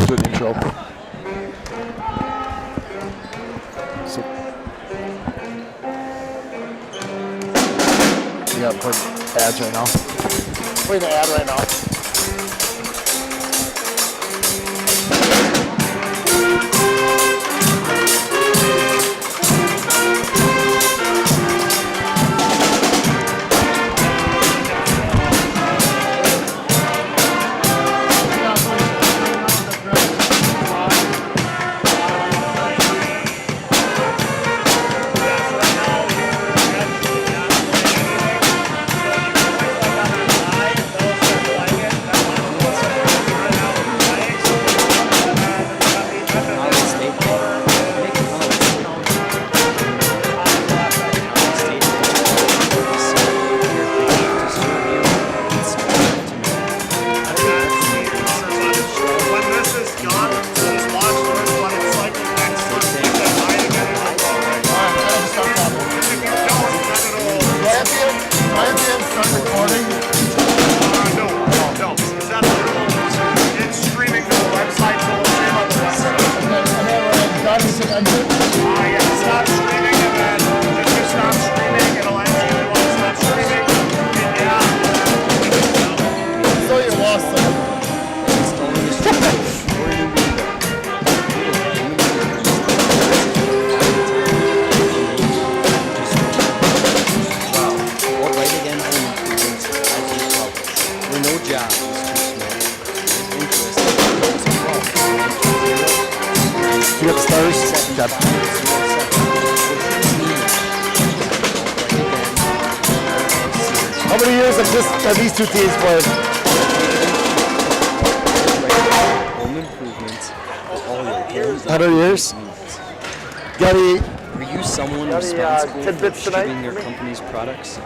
good intro. So, we gotta play ads right now. Play the ad right now. How many years have these two teams played? Home improvements for all your homes. 100 years? Are you someone responsible for distributing your company's products?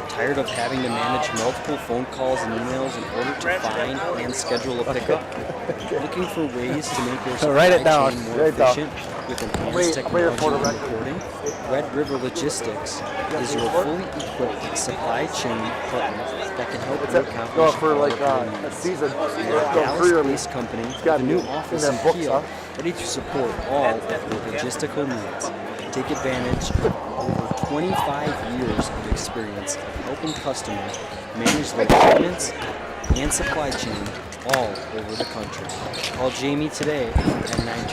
Tired of having to manage multiple phone calls and emails in order to find and schedule a pickup? Looking for ways to make your supply chain more efficient with enhanced technology and reporting? Red River Logistics is your fully equipped supply chain partner that can help you accomplish a season. Dallas-based company with a new office in Kiel, ready to support all of your logistical needs. Take advantage of over 25 years of experience of helping customers manage their shipments and supply chain all over the country. Call Jamie today at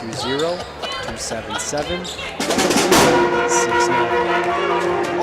920-277-0069.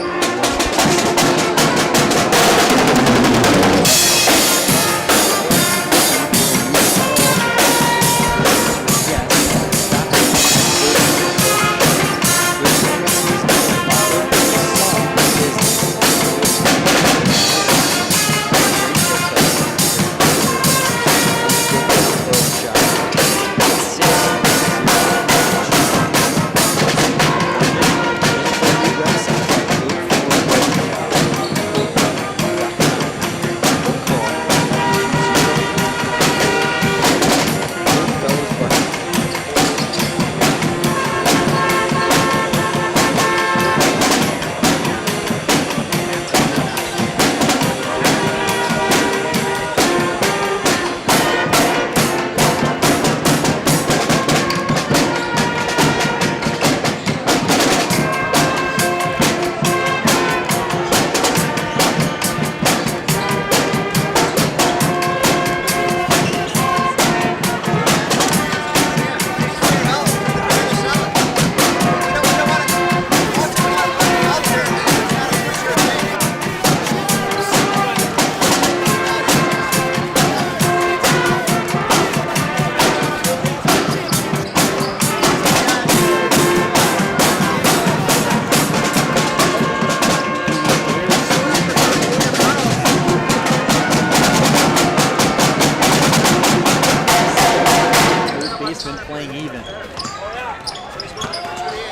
Playing even.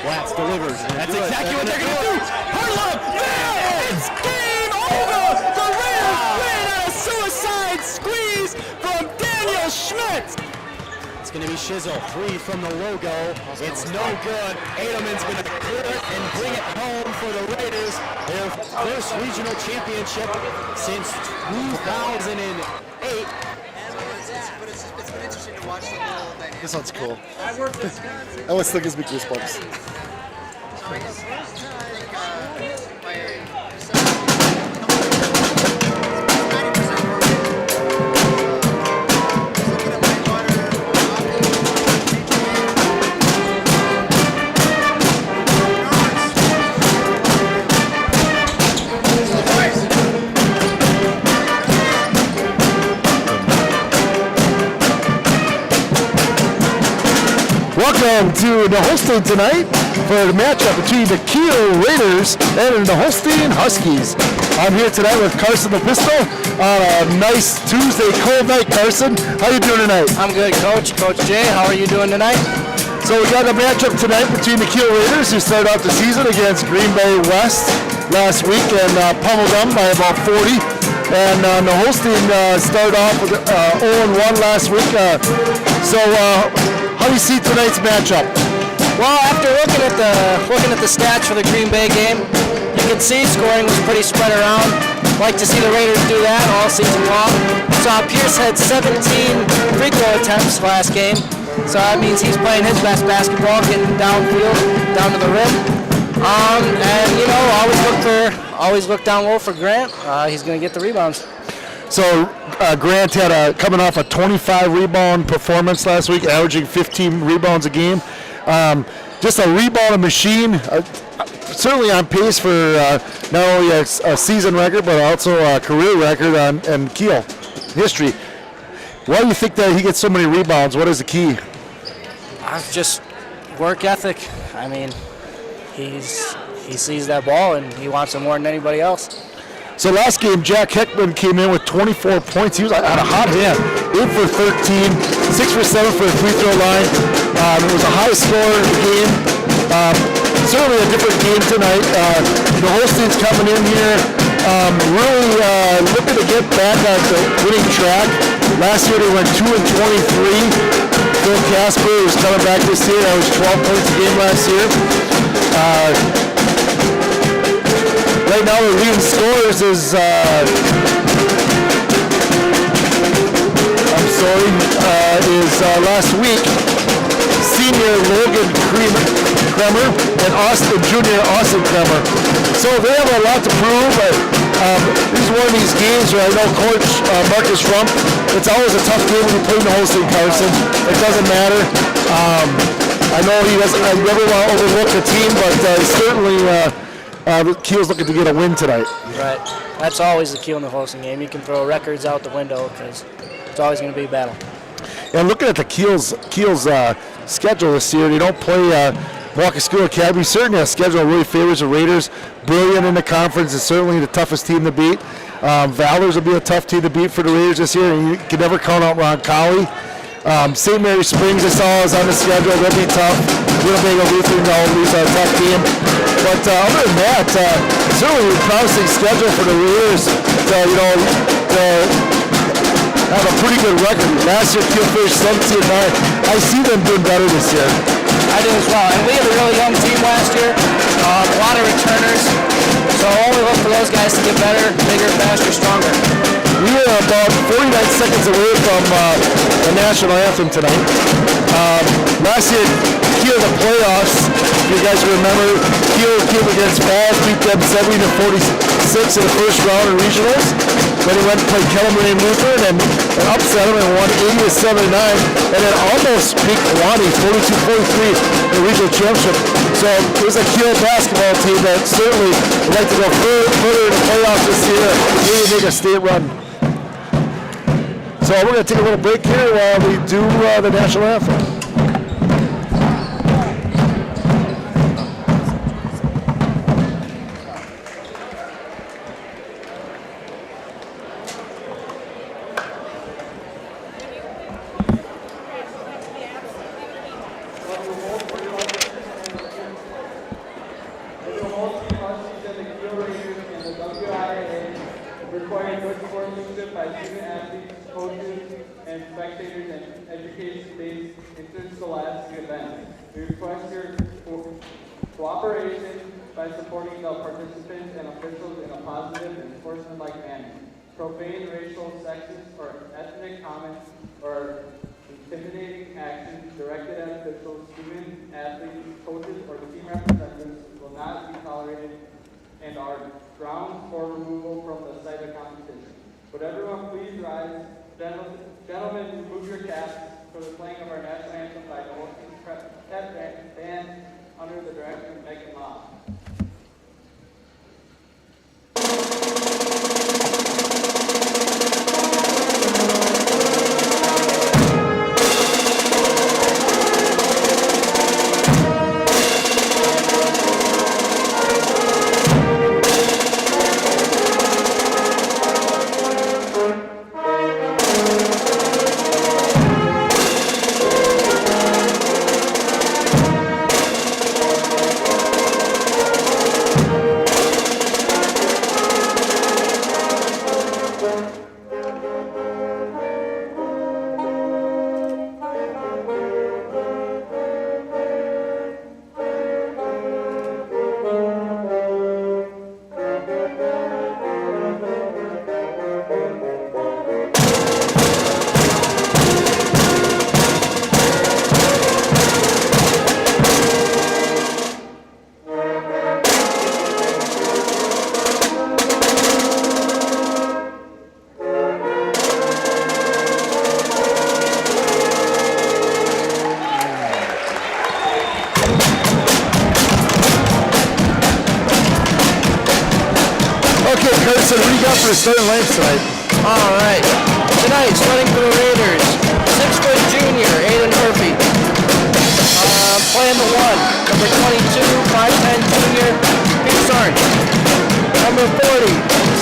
Watts delivers. That's exactly what they're going to do. Harlem, yeah, it's game over. The Raiders win on a suicide squeeze from Daniel Schmidt. It's going to be Shizzle, 3 from the logo. It's no good. Edelman's going to clear it and bring it home for the Raiders. Their first regional championship since 2008. But it's been interesting. This one's cool. That one still gives me goosebumps. Welcome to the Holstein tonight for the matchup between the Kiel Raiders and the Holstein Huskies. I'm here tonight with Carson the Pistol on a nice Tuesday cold night. Carson, how you doing tonight? I'm good, Coach. Coach Jay, how are you doing tonight? So we got a matchup tonight between the Kiel Raiders, who started off the season against Green Bay West last week and pummeled them by about 40. And the Holstein started off with 0-1 last week. How do you see tonight's matchup? Well, after looking at the stats for the Green Bay game, you can see scoring was pretty spread around. Like to see the Raiders do that all season long. So Pierce had 17 free throw attempts last game. So that means he's playing his best basketball, getting downfield, down to the rim. And you know, always look down low for Grant. He's going to get the rebounds. So Grant had coming off a 25 rebound performance last week, averaging 15 rebounds a game. Just a rebound machine. Certainly on pace for not only a season record but also a career record in Kiel history. Why do you think that he gets so many rebounds? What is the key? Just work ethic. I mean, he sees that ball and he wants it more than anybody else. So last game, Jack Heckman came in with 24 points. He was on a hot hand, 8 for 13, 6 for 7 for the free throw line. It was a high-scoring game. Certainly a different game tonight. The Holsteins coming in here, really looking to get back on the winning track. Last year they went 2-23. Phil Casper was coming back this year. That was 12 points a game last year. Right now, the leading scorers is, last week, senior Logan Kremer and junior Austin Kremer. So they have a lot to prove. This is one of these games where I know Coach Marcus Rump, it's always a tough game when you play in the Holstein, Carson. It doesn't matter. I know he doesn't. I never want to overlook the team, but certainly. Kiel's looking to get a win tonight. Right. That's always the Kiel in the Holstein game. You can throw records out the window because it's always going to be a battle. And looking at the Kiel's schedule this year, they don't play Walker School Academy. Certainly a schedule really favors the Raiders. Brilliant in the conference is certainly the toughest team to beat. Valors will be a tough team to beat for the Raiders this year, and you can never count out Ron Colley. St. Mary Springs, I saw, is on the schedule. They'll be tough. Winnebago Lutheran, always a tough team. But other than that, certainly a promising schedule for the Raiders to have a pretty good record. Last year, Kiel finished 17-9. I see them doing better this year. I do as well. And we had a really young team last year. A lot of returners. So only look for those guys to get better, bigger, faster, stronger. We are about 49 seconds away from the national anthem tonight. Last year, Kiel the playoffs, if you guys remember, Kiel came against Falls, beat them 70-46 in the first round in regionals. Then he went to play Kellerman and Lutheran and upset them and won 80-79, and then almost beat Kewanee 42-43 in the regional championship. So it was a Kiel basketball team that certainly would like to go further in the playoffs this year, maybe make a state run. So we're going to take a little break here while we do the national anthem. We request your cooperation by supporting the participants and officials in a positive and enforcement-like manner. Profane, racial, sexist, or ethnic comments or intimidating Would everyone please rise? Gentlemen, remove your caps for the playing of our national anthem by the Holstein Pep Band under the direction of Megan Law. So what do you got for the starting lineup tonight? All right. Tonight, starting for the Raiders, 6-foot junior, Aiden Murphy. Playing the 1, number 22, 5'10 junior, Peter Sarn. Number 40,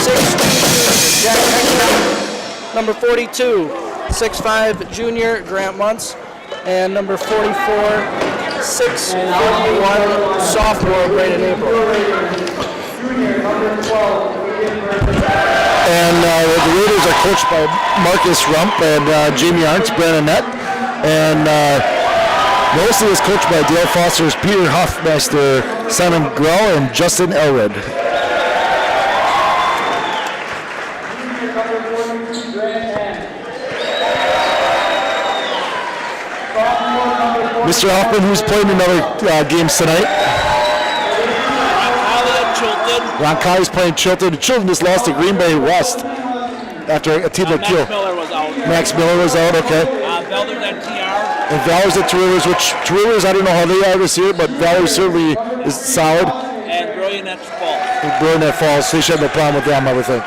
6'2 junior, Jack Hector. Number 42, 6'5 junior, Grant Muntz. And number 44, 6'1 sophomore, Braden April. And the Raiders are coached by Marcus Rump and Jamie Arntz, Brandon Nett. And mostly is coached by Dale Foster's Peter Hoffmeister, Simon Grell, and Justin Elred. Mr. Hoffman, who's playing another games tonight? Ron Colley's playing Chilton. Chilton just lost to Green Bay West after a team like Kiel. Max Miller was out. Max Miller was out, okay. Valdez at TR. And Valor's at Tarulers, which Tarulers, I don't know how they are this year, but Valor certainly is solid. And Brilliant at Falls. Brilliant at Falls, so you should have no problem with them, I would think.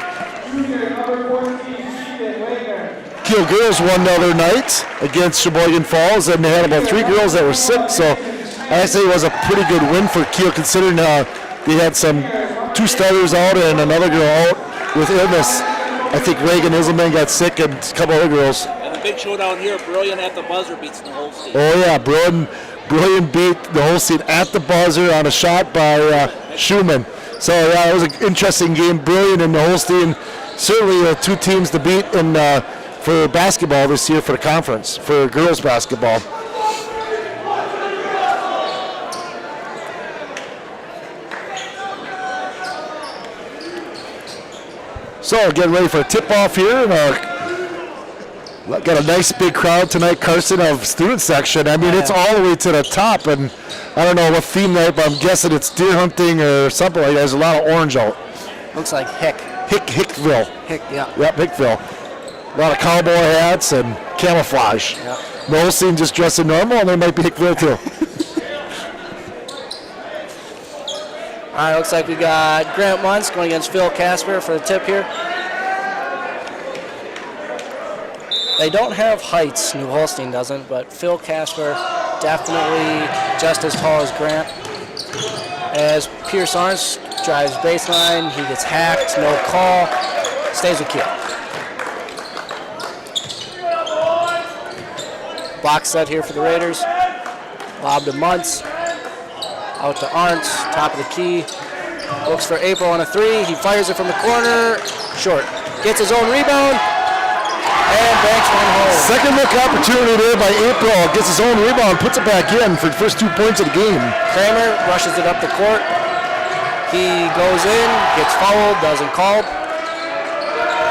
Kiel girls won the other night against Sheboygan Falls, and they had about 3 girls that were sick, so I say it was a pretty good win for Kiel, considering they had 2 starters out and another girl out with illness. I think Reagan Iselman got sick and a couple other girls. And the big showdown here, Brilliant at the buzzer beats the Holstein. Oh yeah, Brilliant beat the Holstein at the buzzer on a shot by Schumann. So yeah, it was an interesting game. Brilliant and the Holstein, certainly 2 teams to beat for basketball this year for the conference, for girls basketball. So getting ready for a tip-off here, and got a nice big crowd tonight, Carson, of student section. I mean, it's all the way to the top, and I don't know what theme that, but I'm guessing it's deer hunting or something like that. There's a lot of orange out. Looks like Hickville. yeah. Yep, Hickville. A lot of cowboy hats and camouflage. Yeah. The whole scene just dressing normal, and they might be Hickville too. All right, looks like we got Grant Muntz going against Phil Casper for the tip here. They don't have heights, New Holstein doesn't, but Phil Casper definitely just as tall as Grant. As Pierce Arns drives baseline, he gets hacked, no call, stays with Kiel. Box set here for the Raiders. Lob to Muntz. Out to Arntz, top of the key. Looks for April on a 3. He fires it from the corner. Short. Gets his own rebound. And banks one home. Second look opportunity there by April. Gets his own rebound, puts it back in for the first 2 points of the game. Kramer rushes it up the court. He goes in, gets fouled, doesn't call.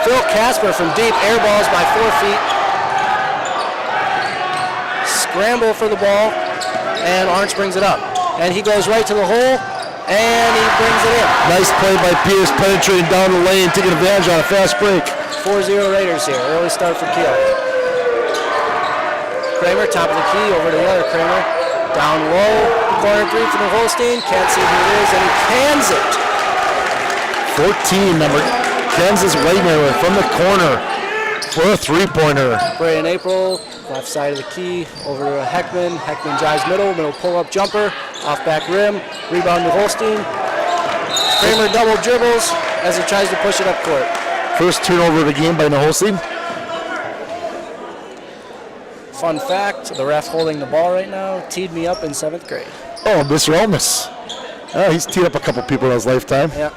Phil Casper from deep airballs by 4 feet. Scramble for the ball, and Arntz brings it up. And he goes right to the hole, and he brings it in. Nice play by Pierce, penetrating down the lane, taking advantage on a fast break. 4-0 Raiders here. Early start for Kiel. Kramer, top of the key, over to the other Kramer. Down low, corner three from the Holstein. Can't see who it is, and he cans it. 14, number Kansas Wagner from the corner for a three-pointer. Braden April, left side of the key, over to Heckman. Heckman drives middle pull-up jumper, off back rim, rebound to Holstein. Kramer double dribbles as he tries to push it up court. First turnover of the game by the Holstein. Fun fact, the ref holding the ball right now teed me up in 7th grade. Oh, Mr. Elmas. Oh, he's teed up a couple people in his lifetime. Yeah.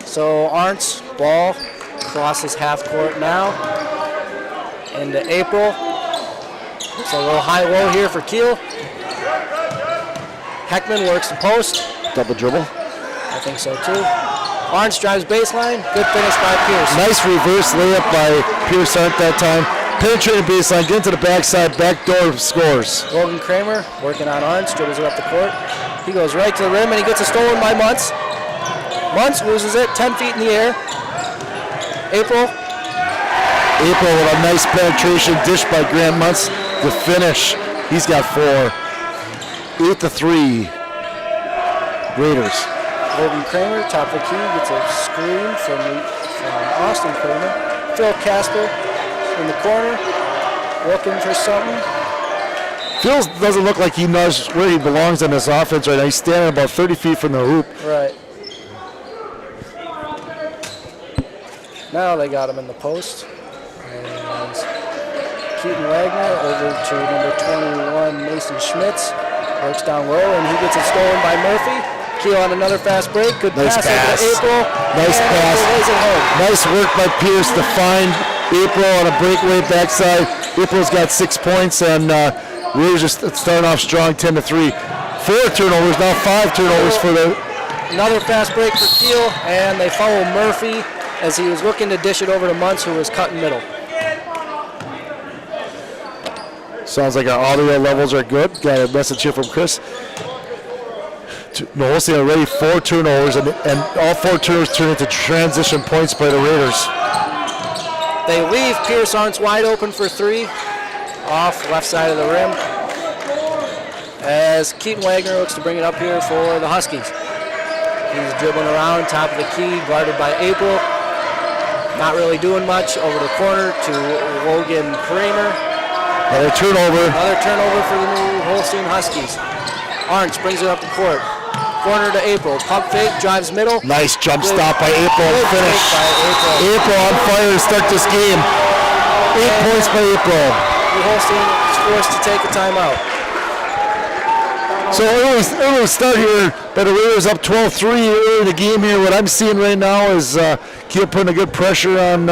So Arndt's ball crosses half court now into April. Looks a little high-low here for Kiel. Heckman works the post. Double dribble. I think so too. Arndt's drives baseline. Good finish by Pierce. Nice reverse layup by Pierce Arndt that time. Penetrating baseline, get into the backside, backdoor scores. Logan Kramer working on Arndt's, dribbles it up the court. He goes right to the rim and he gets it stolen by Muntz. Muntz loses it, 10 feet in the air. April with a nice penetration dish by Grant Muntz. The finish, he's got 4. 8-3, Raiders. Logan Kramer, top of the key, gets a screen from Austin Kramer. Phil Casper in the corner, looking for something. Phil doesn't look like he knows where he belongs on this offense right now. He's standing about 30 feet from the hoop. Right. Now they got him in the post. And Keaton Wagner over to number 21, Mason Schmitz. Works down low, and he gets it stolen by Murphy. Kiel on another fast break. Good Nice pass pass. over to April. Nice and pass. April lays it home. Nice work by Pierce to find April on a breakaway backside. April's got 6 points, and Raiders are starting off strong, 10-3. 4 turnovers, now 5 turnovers for the... Another fast break for Kiel, and they follow Murphy as he was looking to dish it over to Muntz, who was cutting middle. Sounds like our audio levels are good. Got a message here from Chris. No, we'll see already 4 turnovers, and all 4 turnovers turn into transition points by the Raiders. They leave Pierce Arndt's wide open for 3, off left side of the rim, as Keaton Wagner looks to bring it up here for the Huskies. He's dribbling around, top of the key, guarded by April. Not really doing much. Over the corner to Logan Kramer. Another turnover for the new Holstein Huskies. Arndt's brings it up the court. Corner to April. Pump fake, drives middle. Nice jump stop by April. Good Finish. fake by April. April on fire to start this game. 8 points by April. The Holstein is forced to take a timeout. So early start here, but the Raiders up 12-3 early in the game here. What I'm seeing right now is Kiel putting a good pressure on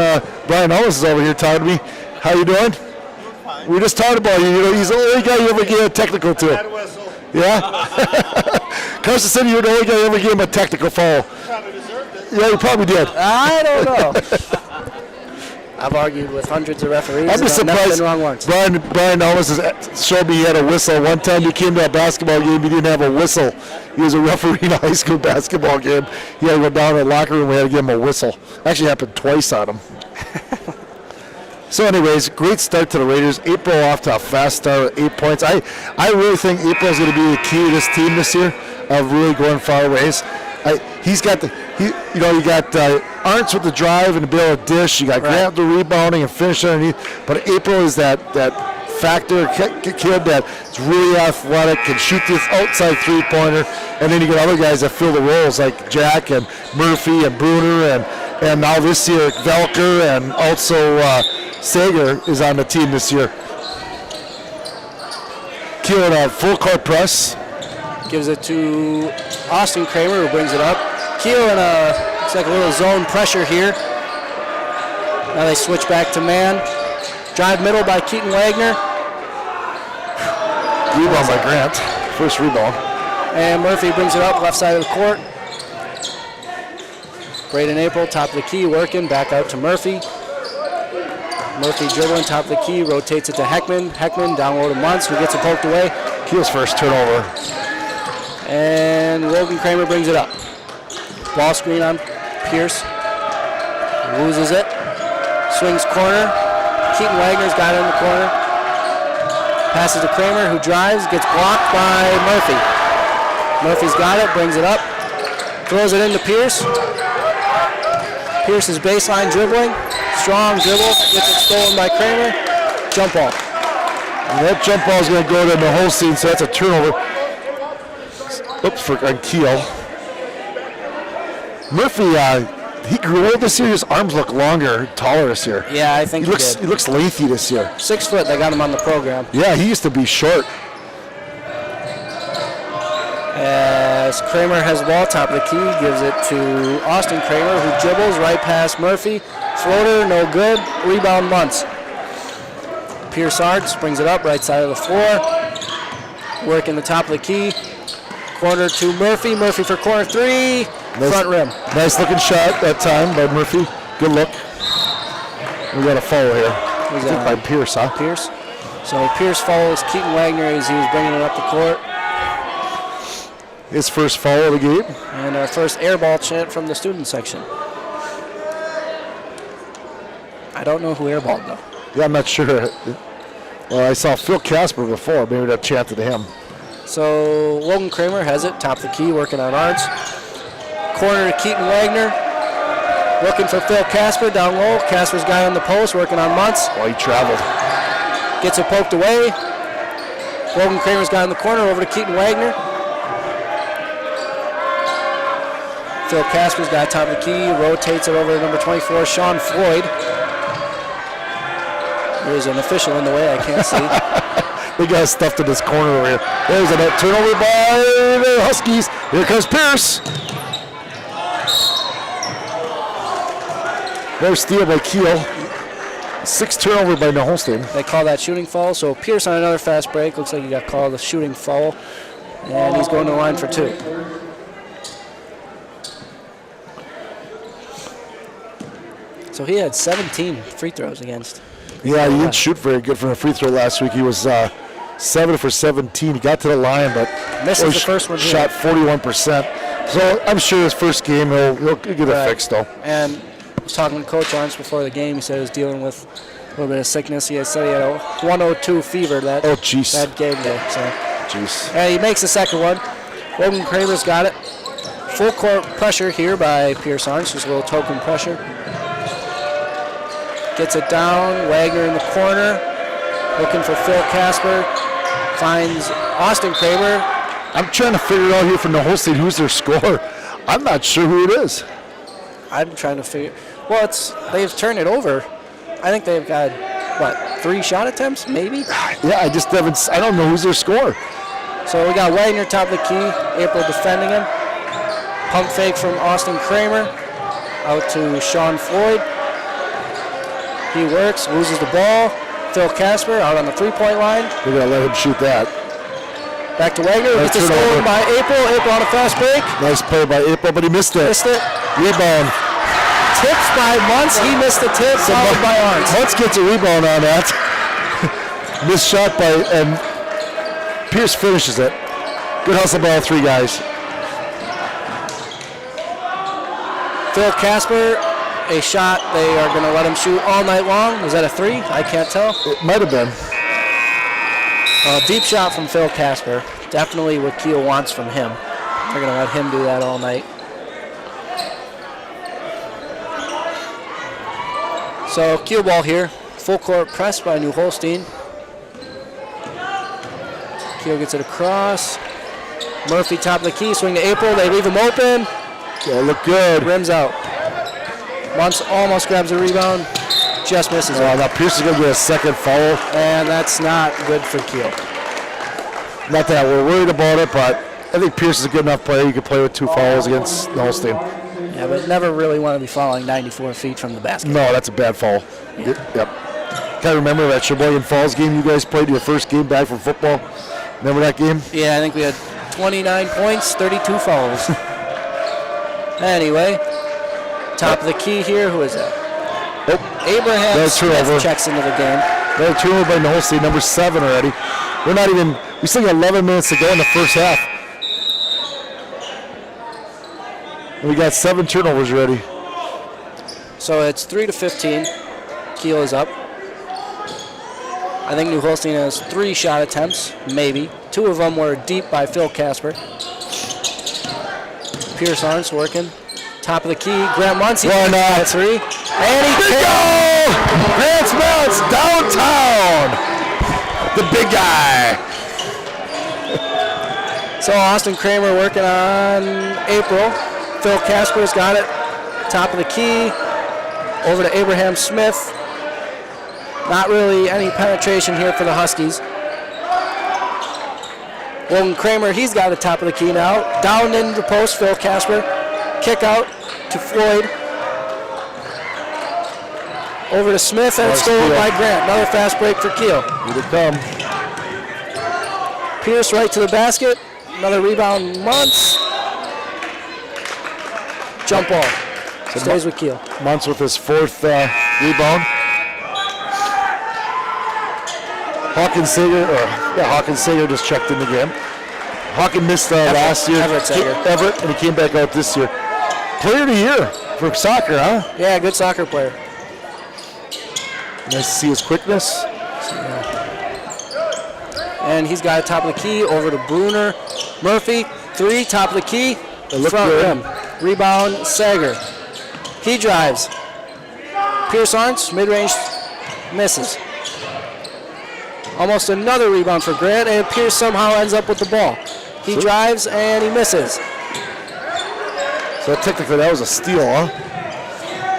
Brian Ellis is over here talking to me. How you doing? We just talked about you. You know, he's the only guy you ever gave a technical to. Yeah? Carson said you were the only guy you ever gave him a technical foul. Probably deserved it. Yeah, you probably did. I don't know. I've argued with hundreds of referees. I'm just and I've never surprised been wrong once. Brian Ellis has showed me he had a whistle. One time he came to a basketball game, he didn't have a whistle. He was a referee in a high school basketball game. He had to go down to the locker room, we had to give him a whistle. Actually happened twice on him. So anyways, great start to the Raiders. April off to a fast start with 8 points. I really think April's going to be the key to this team this year of really going far ways. You got Arndt's with the drive and the able to dish. You got Grant the rebounding and finish underneath. But April is that factor kid that's really athletic, can shoot this outside three-pointer. And then you got other guys that fill the roles like Jack and Murphy and Bruner and now this year Velker and also Sager is on the team this year. Kiel in a full court press. Gives it to Austin Kramer, who brings it up. Kiel in looks like a little zone pressure here. Now they switch back to man. Drive middle by Keaton Wagner. Rebound by Grant. First rebound. And Murphy brings it up left side of the court. Braden April, top of the key, working. Back out to Murphy. Murphy dribbling, top of the key, rotates it to Heckman. Heckman down low to Muntz, who gets it poked away. Kiel's first turnover. And Logan Kramer brings it up. Ball screen on Pierce. Loses it. Swings corner. Keaton Wagner's got it in the corner. Passes to Kramer, who drives, gets blocked by Murphy. Murphy's got it, brings it up. Throws it into Pierce. Pierce is baseline dribbling. Strong dribble. Gets it stolen by Kramer. Jump ball. And that jump ball is going to go to the Holstein, so that's a turnover. Oops, on Kiel. Murphy, he grew old this year. His arms look longer, taller this year. Yeah, I think He looks lengthy this year. 6 foot, they got him on the program. Yeah, he used to be short. As Kramer has the ball, top of the key, gives it to Austin Kramer, who dribbles right past Murphy. Floater, no good. Rebound Muntz. Pierce Arts brings it up, right side of the floor. Working the top of the key. Corner to Murphy. Murphy for corner three. Front rim. Nice looking shot that time by Murphy. Good look. We got a foul here. Who's I think that? by Pierce, huh? Pierce. So Pierce follows Keaton Wagner as he was bringing it up the court. His first foul of the game. And our first air ball chant from the student section. I don't know who airballed though. Yeah, I'm not sure. Well, I saw Phil Casper before. Maybe that chanted to him. So Logan Kramer has it, top of the key, working on Arts. Corner to Keaton Wagner. Looking for Phil Casper down low. Casper's guy on the post, working on Muntz. Oh, he traveled. Gets it poked away. Logan Kramer's got in the corner, over to Keaton Wagner. Phil Casper's got top of the key, rotates it over to number 24, Sean Floyd. There's an official in the way, I can't see. They got stuffed in this corner over here. There's a turnover by the Huskies. Here comes Pierce. There's steal by Kiel. 6 turnover by Holstein. They call that shooting foul, so Pierce on another fast break. Looks like he got called a shooting foul, and he's going to the line for 2. So he had 17 free throws against. Yeah, he didn't shoot very good from the free throw last week. He was 7 for 17. He got to the line, but Misses the first one here. shot 41%. So I'm sure his first game he'll get it fixed though. And I was talking to Coach Arns before the game. He said he was dealing with a little bit of sickness. He said he had a 102 fever that game day. So. Jeez. And he makes the second one. Logan Kramer's got it. Full court pressure here by Pierce Arns. Just a little token pressure. Gets it down. Wagner in the corner. Looking for Phil Casper. Finds Austin Kramer. I'm trying to figure out here from the Holstein who's their scorer. I'm not sure who it is. I'm trying to figure. Well, they've turned it over. I think they've got, 3 shot attempts, maybe? Yeah, I don't know who's their scorer. So we got Wagner top of the key. April defending him. Pump fake from Austin Kramer. Out to Sean Floyd. He works, loses the ball. Phil Casper out on the 3-point line. We're going to let him shoot that. Back to Wagner. Gets it stolen by April. April on a fast break. Nice play by April, but he missed it. Rebound. Tips by Muntz. He missed the tip. Followed by Arns. Muntz gets a rebound on that. Missed shot and Pierce finishes it. Good hustle by all 3 guys. Phil Casper, a shot they are going to let him shoot all night long. Was that a 3? I can't tell. It might have been. Deep shot from Phil Casper. Definitely what Kiel wants from him. They're going to let him do that all night. So Kiel ball here. Full court press by New Holstein. Kiel gets it across. Murphy top of the key. Swing to April. They leave him open. Yeah, look good. Rims out. Muntz almost grabs a rebound. Just misses it. Now Pierce is going to get a second foul. And that's not good for Kiel. Not that we're worried about it, but I think Pierce is a good enough player. You can play with 2 fouls against Holstein. Yeah, but never really want to be fouling 94 feet from the basket. No, that's a bad foul. Yeah. Yep. Kind of remember that Sheboygan Falls game you guys played, your first game back from football? Remember that game? Yeah, I think we had 29 points, 32 fouls. Anyway, top of the key here. Who is that? Oh, Abraham Smith checks into the game. Another turnover by Holstein, number 7 already. We still got 11 minutes to go in the first half. And we got 7 turnovers already. So it's 3-15. Kiel is up. I think New Holstein has 3 shot attempts, maybe. 2 of them were deep by Phil Casper. Pierce Arntz working. Top of the key. Grant Muncie. 3. And he Go! Grant Smelts downtown. The big guy. So Austin Kramer working on April. Phil Casper's got it. Top of the key. Over to Abraham Smith. Not really any penetration here for the Huskies. Logan Kramer, he's got the top of the key now. Down into the post, Phil Casper. Kick out to Floyd. Over to Smith, and it's stolen by Grant. Another fast break for Kiel. Here they come. Pierce right to the basket. Another rebound, Muntz. Jump ball. Stays with Kiel. Muntz with his 4th rebound. Hawkins Sager just checked in the game. Hawkins missed last year. Everett, and he came back out this year. Player of the year for soccer, huh? Yeah, good soccer player. Nice to see his quickness. And he's got it top of the key over to Bruner. Murphy, 3, top of the key. Front rim. Rebound, Sager. He drives. Pierce Arntz, mid-range, misses. Almost another rebound for Grant, and Pierce somehow ends up with the ball. He drives, and he misses. So technically that was a steal, huh?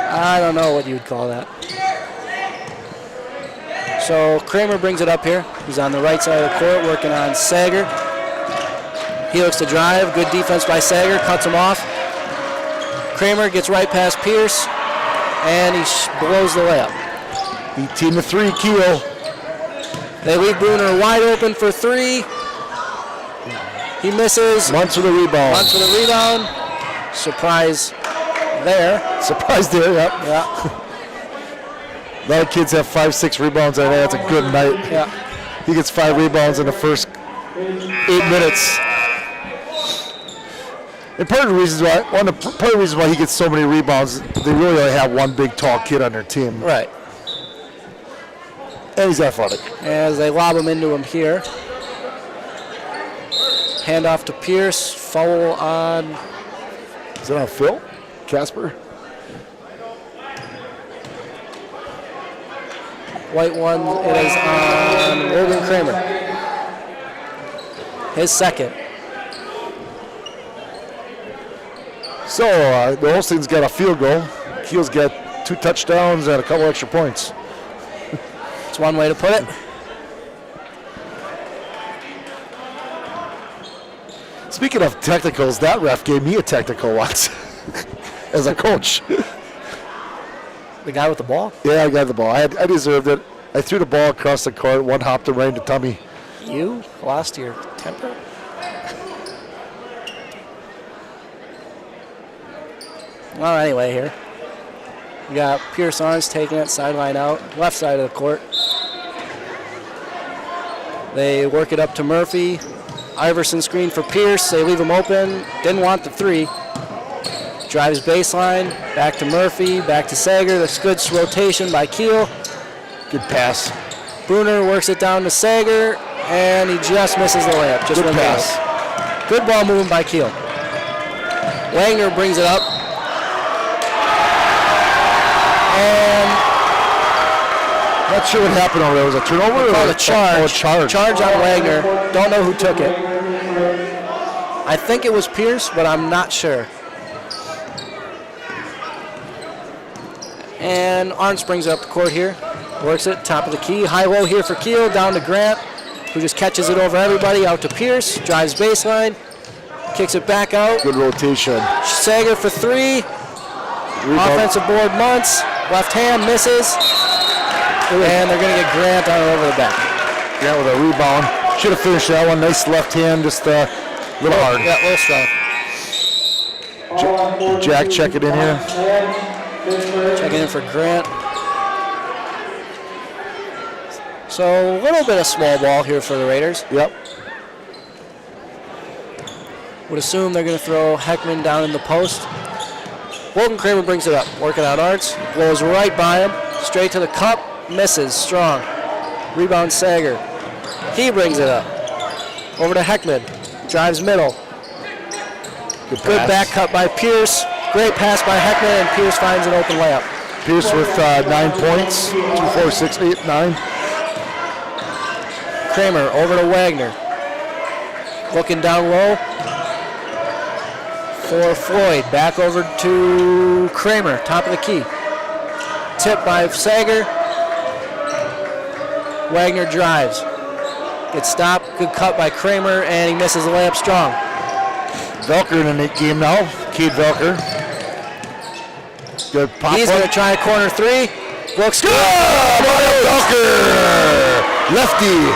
I don't know what you would call that. So Kramer brings it up here. He's on the right side of the court working on Sager. He looks to drive. Good defense by Sager. Cuts him off. Kramer gets right past Pierce, and he blows the layup. 18-3, Kiel. They leave Bruner wide open for 3. He misses. Muntz with a rebound. Muntz with a rebound. Surprise there. Surprise there, yep. Yeah. A lot of kids have 5-6 rebounds a night. That's a good night. Yeah. He gets 5 rebounds in the first 8 minutes. And part of the reasons why he gets so many rebounds, they really only have one big tall kid on their team. Right. And he's athletic. As they lob him into him here. Hand off to Pierce. Foul on. Is that on Phil? Casper? White one. It is on Logan Kramer. His second. So the Holstein's got a field goal. Kiel's got 2 touchdowns and a couple extra points. That's one way to put it. Speaking of technicals, that ref gave me a technical once as a coach. The guy with the ball? Yeah, I got the ball. I deserved it. I threw the ball across the court. One hopped him right in the tummy. You lost your temper? Well, anyway, here. We got Pierce Arntz taking it sideline out, left side of the court. They work it up to Murphy. Iverson screen for Pierce. They leave him open. Didn't want the 3. Drives baseline. Back to Murphy. Back to Sager. That's good rotation by Kiel. Good pass. Bruner works it down to Sager, and he just misses the layup. Just good pass. Good ball movement by Kiel. Wagner brings it up. And not sure what happened over there. Was it a turnover or a charge? Oh, a charge. Charge on Wagner. Don't know who took it. I think it was Pierce, but I'm not sure. And Arntz brings it up the court here. Works it, top of the key. High-low here for Kiel, down to Grant, who just catches it over everybody, out to Pierce, drives baseline, kicks it back out. Good rotation. Sager for 3. Rebound. Offensive board, Muntz. Left hand, misses. And they're going to get Grant on over the back. Grant with a rebound. Should have finished that one. Nice left hand, just a little hard. Yeah, a little strong. Jack checking in here. Checking in for Grant. So a little bit of small ball here for the Raiders. Yep. Would assume they're going to throw Heckman down in the post. Wilton Kramer brings it up. Working on Arts. Blows right by him. Straight to the cup. Misses. Strong. Rebound Sager. He brings it up. Over to Heckman. Drives middle. Good back cut by Pierce. Great pass by Heckman, and Pierce finds an open layup. Pierce with 9 points. 2, 4, 6, 8, 9. Kramer over to Wagner. Looking down low for Floyd. Back over to Kramer, top of the key. Tip by Sager. Wagner drives. Gets stopped. Good cut by Kramer, and he misses the layup strong. Velker in the game now. Cade Velker. Good pop. He's going to try a corner three. Looks good. Mario Velker. Lefty.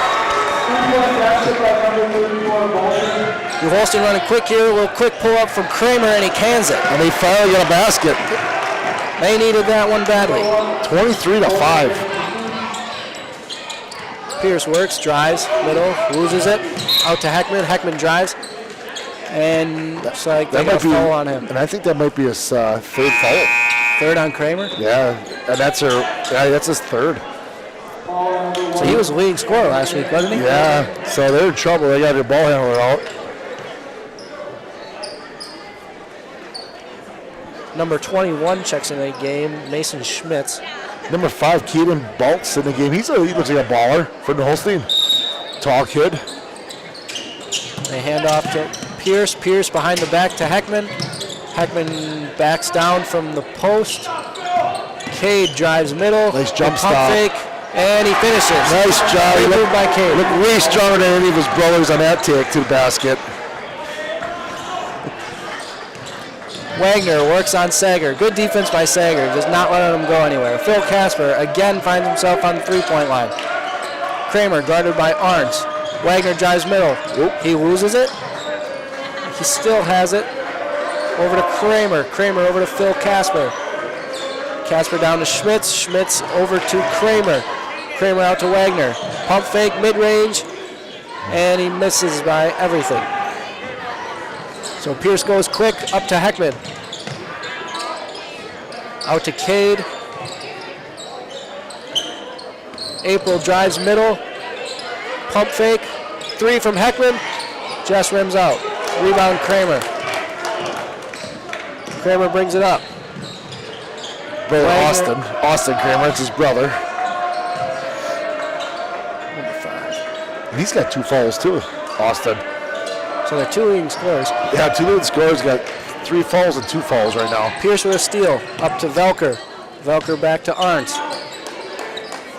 New Holstein running quick here. A little quick pull up from Kramer, and he cans it. And they finally got a basket. They needed that one badly. 23-5. Pierce works, drives, middle, loses it. Out to Heckman. Heckman drives. And looks like they got a foul on him. And I think that might be his third foul. Third on Kramer? Yeah, and that's his third. So he was the leading scorer last week, wasn't he? Yeah, so they're in trouble. They got their ball handler out. Number 21 checks in the game, Mason Schmitz. Number 5, Keaton Baltz in the game. He looks like a baller for the Holstein. Tall kid. They hand off to Pierce. Pierce behind the back to Heckman. Heckman backs down from the post. Cade drives middle. Nice jump Pump stop. fake, and he finishes. Nice job. Great move by Cade. Looked way stronger than any of his brothers on that take to the basket. Wagner works on Sager. Good defense by Sager. Just not letting him go anywhere. Phil Casper again finds himself on the three-point line. Kramer guarded by Arns. Wagner drives middle. He loses it. He still has it. Over to Kramer. Kramer over to Phil Casper. Casper down to Schmitz. Schmitz over to Kramer. Kramer out to Wagner. Pump fake, mid-range, and he misses by everything. So Pierce goes quick up to Heckman. Out to Cade. April drives middle. Pump fake. Three from Heckman. Just rims out. Rebound Kramer. Kramer brings it up. Brother Austin Kramer, it's his brother. Number 5. And he's got 2 fouls too, Austin. So they're 2 leading scorers. Yeah, 2 leading scorers, got 3 fouls and 2 fouls right now. Pierce with a steal. Up to Velker. Velker back to Arns.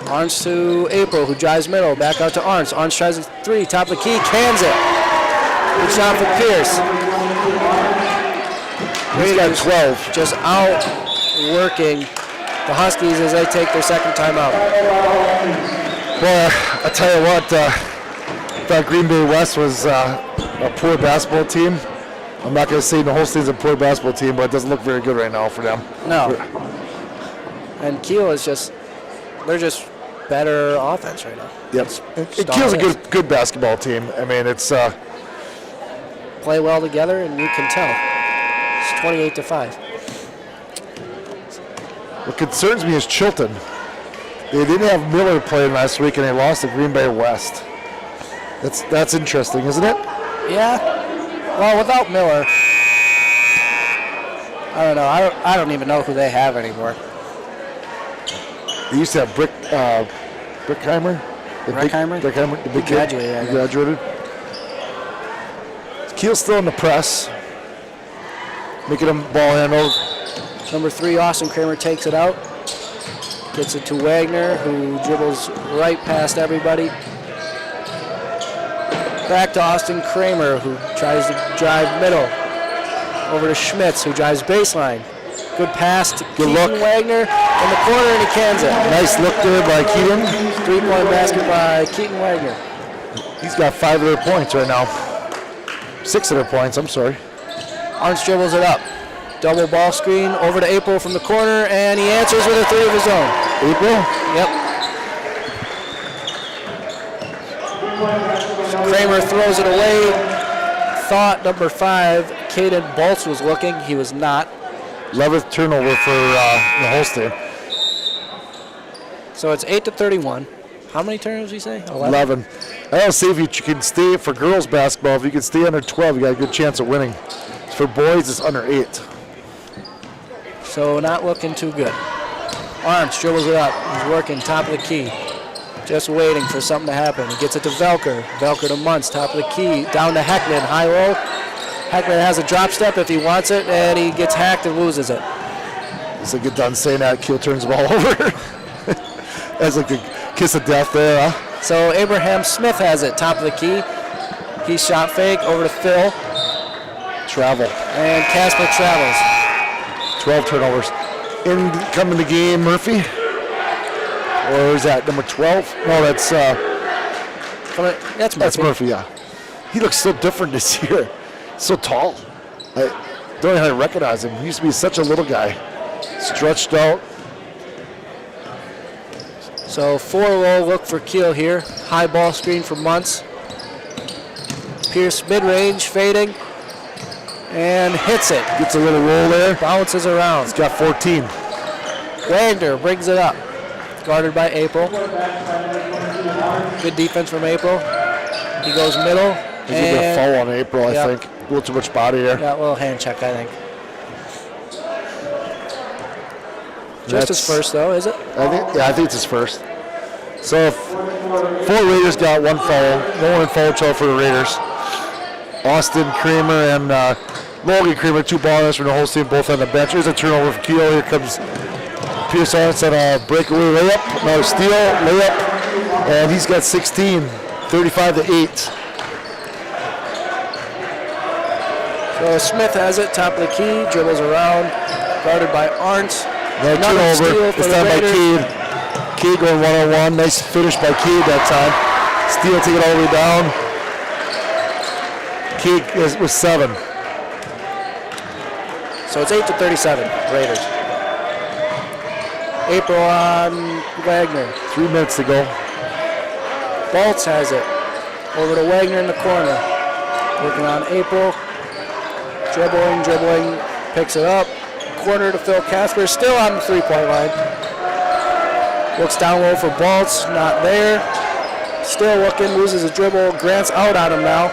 Arns to April, who drives middle. Back out to Arns. Arns tries a 3, top of the key, cans it. Good shot for Pierce. He's got 12. Just out working the Huskies as they take their second timeout. Well, I tell you what, thought Green Bay West was a poor basketball team. I'm not going to say the Holstein's a poor basketball team, but it doesn't look very good right now for them. No. And Kiel is they're just better offense right now. Yep. Kiel's a good basketball team. I mean, it's play well together, and you can tell. It's 28-5. what concerns me is Chilton. They didn't have Miller playing last week, and they lost to Green Bay West. That's interesting, isn't it? Yeah. Well, without Miller, I don't know. I don't even know who they have anymore. They used to have Brickheimer. Brickheimer? Brickheimer, the big He kid. graduated, I He guess. graduated. Kiel's still in the press. Making him ball handle. Number 3, Austin Kramer takes it out. Gets it to Wagner, who dribbles right past everybody. Back to Austin Kramer, who tries to drive middle. Over to Schmitz, who drives baseline. Good pass to Keaton look. Wagner in the corner, and he cans it. Nice look there by Keaton. 3-point basket by Keaton Wagner. He's got 5 of their points right now. 6 of their points, I'm sorry. Arns dribbles it up. Double ball screen over to April from the corner, and he answers with a 3 of his own. April? Yep. Kramer throws it away. Thought number 5, Caden Baltz was looking. He was not. 11th turnover for the Holstein. So it's 8-31. How many turnovers do you say? 11. I don't see if you can stay for girls basketball. If you can stay under 12, you got a good chance of winning. For boys, it's under 8. So not looking too good. Arms dribbles it up. He's working top of the key. Just waiting for something to happen. He gets it to Velker. Velker to Muntz, top of the key. Down to Heckman, high-low. Heckman has a drop step if he wants it, and he gets hacked and loses it. He's like, get done saying that. Kiel turns the ball over. That's like the kiss of death there, huh? So Abraham Smith has it, top of the key. He shot fake over to Phil. Travel. And Casper travels. 12 turnovers. In coming the game, Murphy. Or is that number 12? No, that's Murphy. That's Murphy, yeah. He looks so different this year. So tall. I don't know how to recognize him. He used to be such a little guy. Stretched out. So 4-low look for Kiel here. High ball screen for Muntz. Pierce mid-range, fading. And hits it. Gets a little roll there. Bounces around. He's got 14. Wagner brings it up. Guarded by April. Good defense from April. He goes middle. He's going to fall on April, I Yep. think. A little too much body there. Got a little hand check, I think. Just his first, though, is it? I think it's his first. So 4 Raiders got 1 foul. No one in foul trouble for the Raiders. Austin Kramer and Logan Kramer, 2 ballers from the Holstein, both on the bench. Here's a turnover for Kiel. Here comes Pierce on a breakaway layup. Another steal, layup. And he's got 16, 35-8. So Smith has it, top of the key, dribbles around, guarded by Arndt. Another turnover, this time by Cade. Cade going one-on-one. Nice finish by Cade that time. Steele taking it all the way down. Cade was 7. So it's 8-37, Raiders. April on Wagner. 3 minutes to go. Baltz has it. Over to Wagner in the corner. Working on April. Dribbling, picks it up. Corner to Phil Casper, still on the 3-point line. Looks down low for Baltz, not there. Still looking, loses a dribble. Grant's out on him now.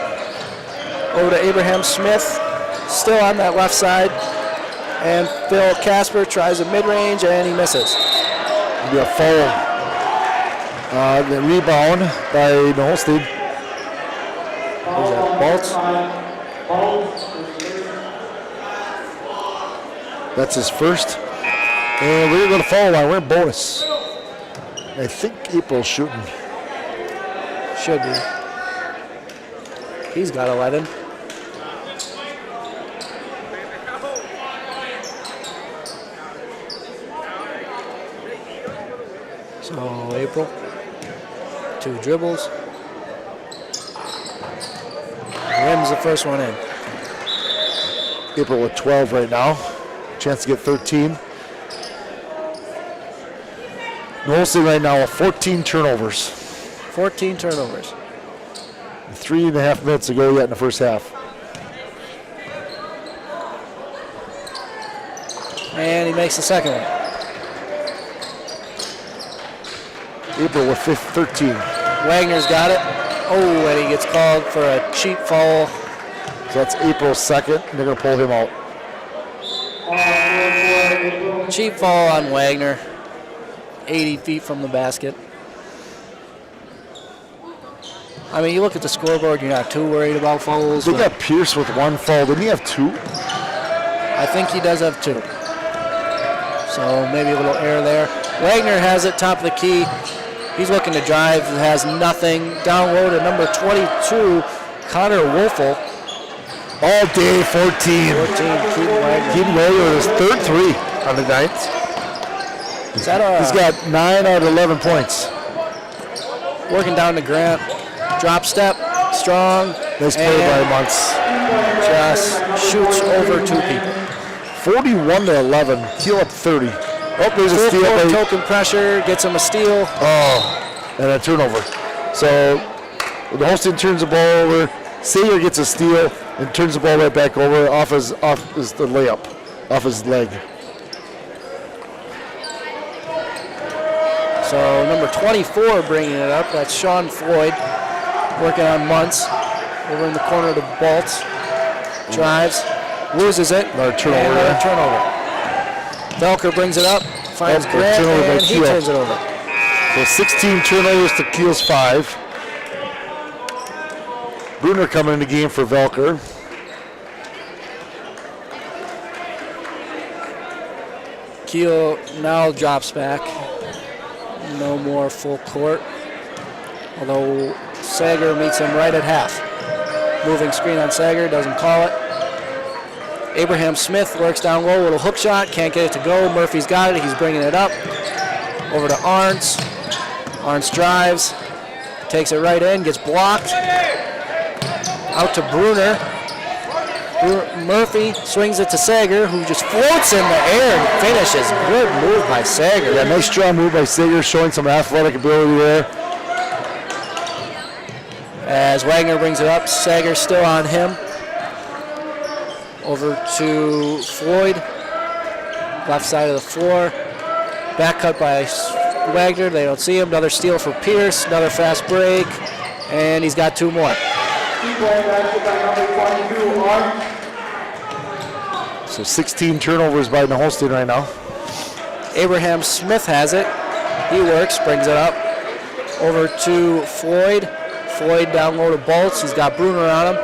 Over to Abraham Smith, still on that left side. And Phil Casper tries a mid-range and he misses. It'll be a foul. The rebound by the Holstein. Who's that, Baltz? That's his first. And we're going to foul line. We're in bonus. I think April's shooting. Should be. He's got 11. So April, 2 dribbles. Rims the first one in. April with 12 right now. Chance to get 13. Holstein right now with 14 turnovers. 14 turnovers. 3.5 minutes to go yet in the first half. And he makes the second one. April with 13. Wagner's got it. Oh, and he gets called for a cheap foul. So that's April's second, and they're going to pull him out. Cheap foul on Wagner. 80 feet from the basket. I mean, you look at the scoreboard, you're not too worried about fouls. They got Pierce with 1 foul. Didn't he have 2? I think he does have 2. So maybe a little error there. Wagner has it, top of the key. He's looking to drive, has nothing. Down low to number 22, Connor Wolfel. All day, 14. 14, Keaton Wagner. Keaton Wagner with his third 3 on the night. Is that He's got 9 out of 11 points. working down to Grant. Drop step, strong. Nice play by Muntz. Just shoots over 2 people. 41-11. Kiel up 30. Oh, there's a steal. Full token pressure, gets him a steal. Oh, and a turnover. So the Holstein turns the ball over. Sayer gets a steal and turns the ball right back over off his the layup. off his leg. So number 24 bringing it up. That's Sean Floyd working on Muntz. Over in the corner of the Bolts. Drives. Loses it. Another turnover. And another turnover. Velker brings it up. Finds Grant turnover by and he Kiel. turns it over. So 16 turnovers to Kiel's 5. Bruner coming in the game for Velker. Kiel now drops back. No more full court. Although Sager meets him right at half. Moving screen on Sager, doesn't call it. Abraham Smith works down low, little hook shot, can't get it to go. Murphy's got it, he's bringing it up. Over to Arntz. Arntz drives, takes it right in, gets blocked. Out to Bruner. Murphy swings it to Sager, who just floats in the air and finishes. Good move by Sager. Yeah, nice strong move by Sager, showing some athletic ability there. As Wagner brings it up, Sager still on him. Over to Floyd, left side of the floor. Back cut by Wagner, they don't see him. Another steal for Pierce, another fast break, and he's got two more. So 16 turnovers by Holstein right now. Abraham Smith has it. He works, brings it up. Over to Floyd. Floyd down low to Bolts. He's got Bruner on him.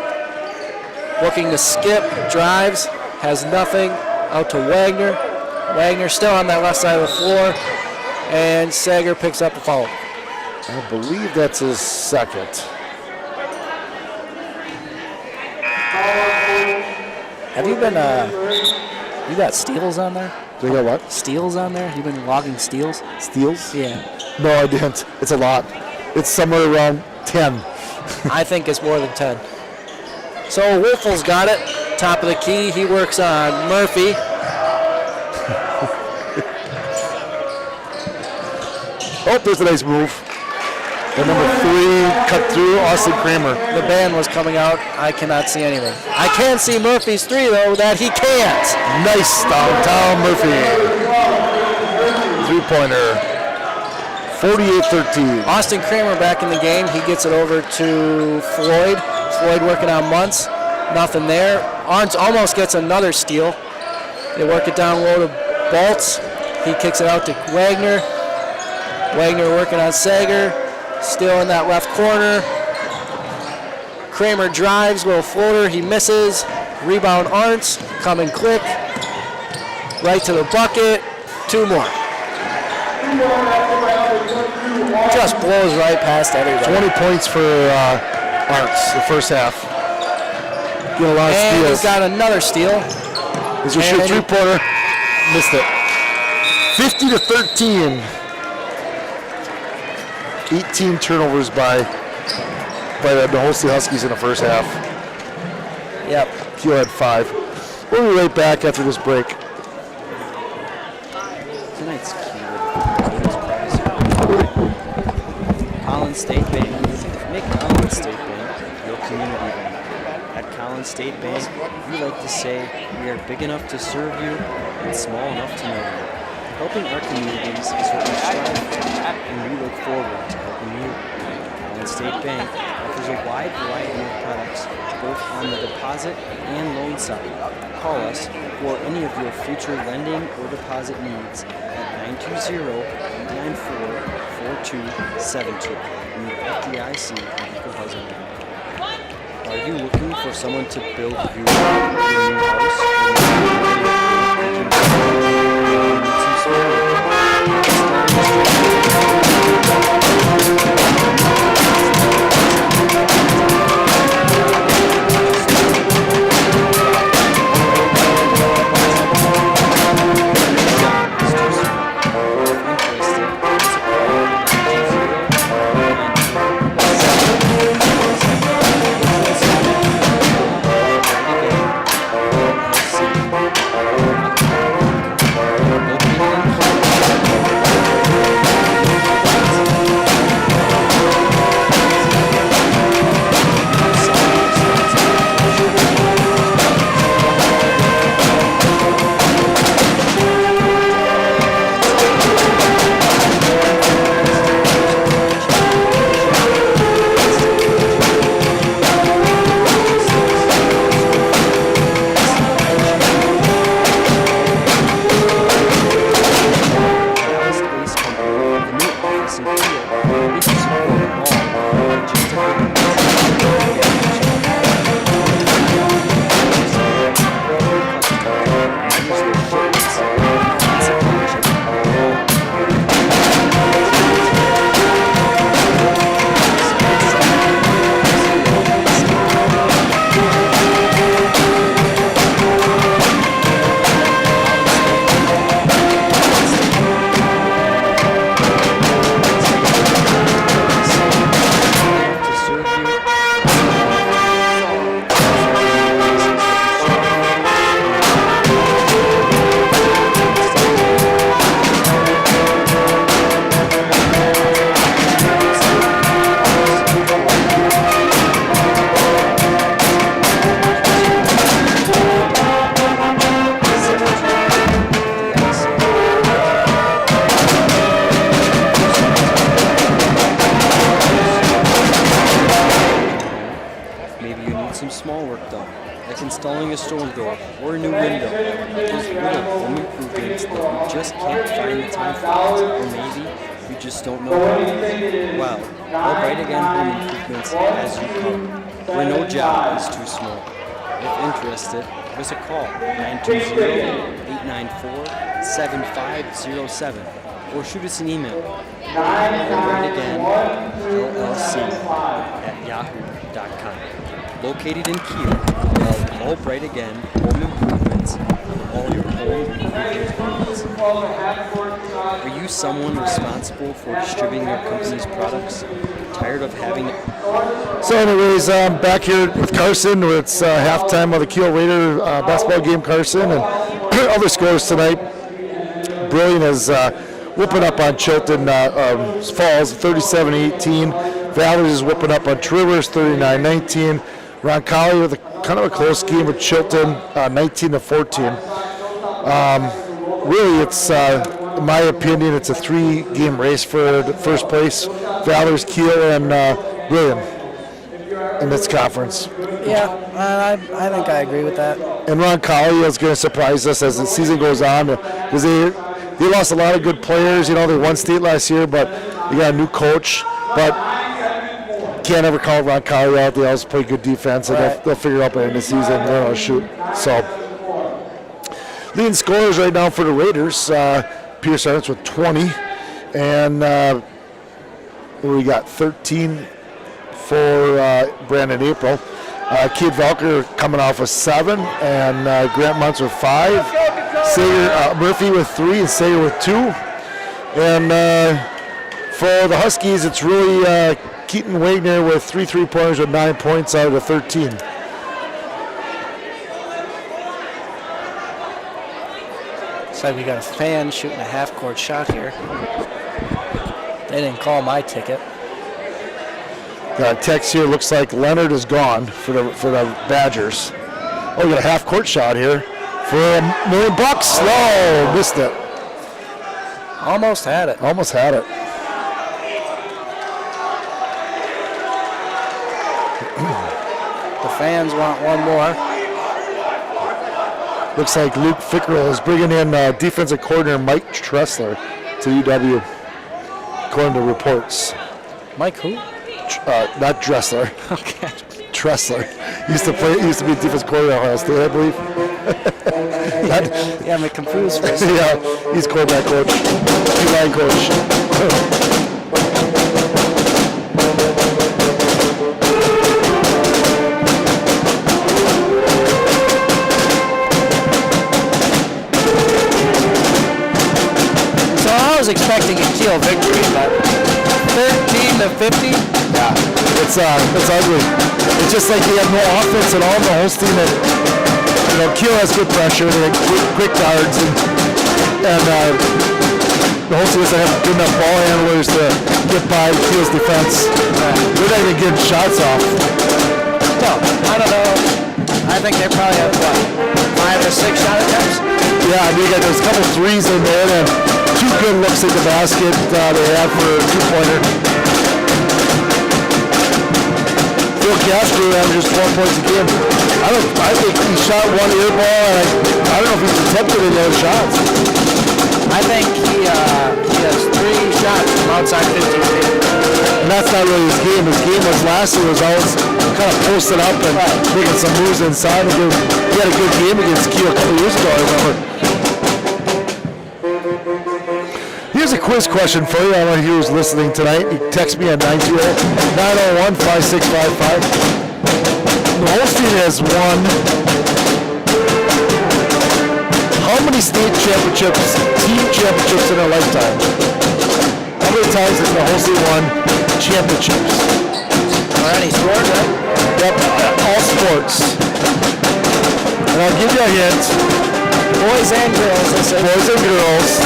Looking to skip, drives, has nothing. Out to Wagner. Wagner still on that left side of the floor. And Sager picks up a foul. I believe that's his second. Have you been, you got steals on there? They got what? Steals on there? You been logging steals? Steals? Yeah. No, I didn't. It's a lot. It's somewhere around 10. I think it's more than 10. So Wolfel's got it. Top of the key. He works on Murphy. Oh, there's a nice move. And number 3 cut through, Austin Kramer. The band was coming out. I cannot see anything. I can see Murphy's 3, though, that he can't. Nice downtown Murphy. 3-pointer. 48-13. Austin Kramer back in the game. He gets it over to Floyd. Floyd working on Muntz. Nothing there. Arntz almost gets another steal. They work it down low to Bolts. He kicks it out to Wagner. Wagner working on Sager. Still in that left corner. Kramer drives, little floater, he misses. Rebound Arntz, coming quick. Right to the bucket. 2 more. Just blows right past everybody. 20 points for Arntz, the first half. Get a lot of And steals. he's got another steal. He's going to shoot 3-pointer. Missed it. 50-13. 18 turnovers by the Holstein Huskies in the first half. Yep. Kiel had 5. We'll be right back after this break. Tonight's Collins State Bank. Make Collins State Bank your community bank. At Collins State Bank, we like to say we are big enough to serve you and small enough to know you. Helping our communities is what we strive for, and we look forward to helping you. Collins State Bank offers a wide variety of products, both on the deposit and loan side. Call us for any of your future lending or deposit needs at 920-944272 and the FDIC and Equal Housing Lender. Are you looking for someone to build your new Maybe you need some small work done, like installing a storm door or a new window. Those little home improvements that you just can't find the time for, or maybe you just don't know how. Well, Albright Again Home Improvements has you covered, where no job is too small. If interested, give us a call, 920-894-7507, or shoot us an email, albrightagainllc@yahoo.com. Located in Kiel, Albright Again Home Improvements for all your home improvement needs. Are you someone responsible for distributing your company's products? Tired of having to... So anyways, back here with Carson, where it's halftime of the Kiel Raider basketball game, Carson, and other scores tonight. Brilliant is whooping up on Chilton Falls, 37-18. Valley is whooping up on Rivers, 39-19. Roncalli with kind of a close game with Chilton, 19-14. Really, it's in my opinion, it's a 3-game race for the first place. Valley's, Kiel, and William in this conference. Yeah, I think I agree with that. And Roncalli is going to surprise us as the season goes on, because they lost a lot of good players. You know, they won state last year, but they got a new coach. But can't ever call Roncalli out. They always play good defense, and they'll figure it out by the end of the season. They're going to shoot. So, leading scorers right now for the Raiders, Pierce Arnott with 20, and we got 13 for Brandon April. Keith Valker coming off with 7, and Grant Muntz with 5. Sager, Murphy with 3, and Sager with 2. And for the Huskies, it's really Keaton Wagner with 3 3-pointers with 9 points out of the 13. Looks like we got a fan shooting a half-court shot here. They didn't call my ticket. Got a text here. Looks like Leonard is gone for the Badgers. Oh, we got a half-court shot here for $1 million. No, missed it. Almost had it. Almost had it. The fans want one more. Looks like Luke Fickrell is bringing in defensive coordinator Mike Tressler to UW, according to reports. Mike who? Not Dressler. Okay. Tressler. Used to be defensive coordinator at Ohio State, I believe. Yeah, I'm confused for a second. Yeah, he's quarterback coach, D-line coach. So I was expecting a Kiel victory, but 13-50. Yeah, it's ugly. It's just like they have no offense at all in the Holstein. And, you know, Kiel has good pressure. They have quick guards, and the Holstein doesn't have good enough ball handlers to get by Kiel's defense. They're not even getting shots off. No, I don't know. I think they probably have, 5 or 6 shot attempts? Yeah, I mean, there's a couple threes in there, and 2 good looks at the basket they have for a 2-pointer. Phil Castro averages 12 points a game. I think he shot 1 air ball, and I don't know if he's attempted any other shots. I think he has 3 shots from outside 15 feet. And that's not really his game. His game was last year was always kind of posted up and making some moves inside. He had a good game against Kiel a couple years ago, I remember. Here's a quiz question for you. I don't know who's listening tonight. You text me at 920-901-5655. The Holstein has won how many state championships, team championships in their lifetime? How many times has the Holstein won championships? Or any sport, right? Yep, all sports. And I'll give you a hint. Boys and girls, I said. Boys and girls.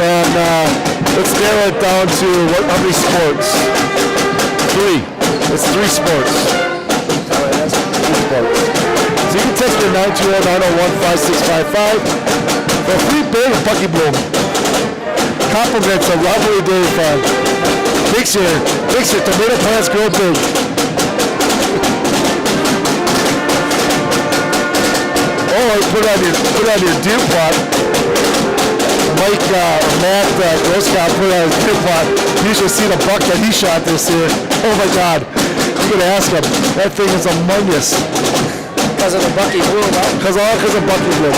And let's narrow it down to how many sports? 3. It's 3 sports. 3 sports. So you can text me at 920-901-5655 for a free bag of Bucky Bloom. Compliments a lovely day fun. Makes your tomato plants grow big. put on your deer plot. Mike Matt Grosskopf put on his deer plot. You should see the buck that he shot this year. Oh my God! You can ask him. That thing is humongous. Because of the Bucky Blue, right? Because of Bucky Blue.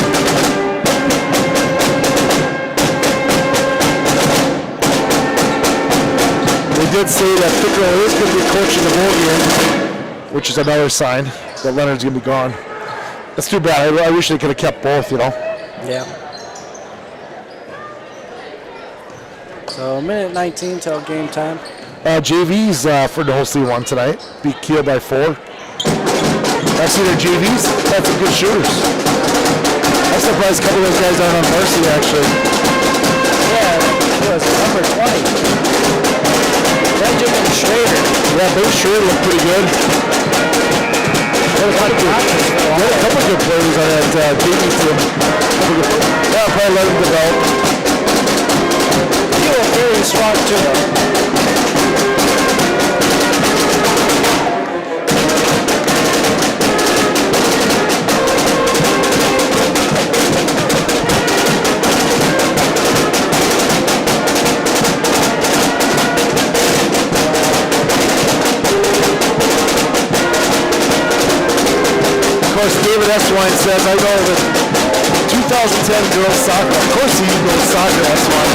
They did say that Thickrell is going to be coaching the bowl game, which is another sign that Leonard's going to be gone. That's too bad. I wish they could have kept both, you know. Yeah. So, minute 19 till game time. JVs for the Holstein won tonight. Beat Kiel by 4. I've seen their JVs. That's some good shooters. I'm surprised a couple of those guys aren't on varsity, actually. Yeah, it was number 20. Benjamin Schrader. Yeah, Ben Schrader looked pretty good. They had a couple of good players on that JV team. Yeah, probably let them develop. He was very strong too, though. David Eswine says, I know that 2010 girls soccer, of course you know soccer, Eswine.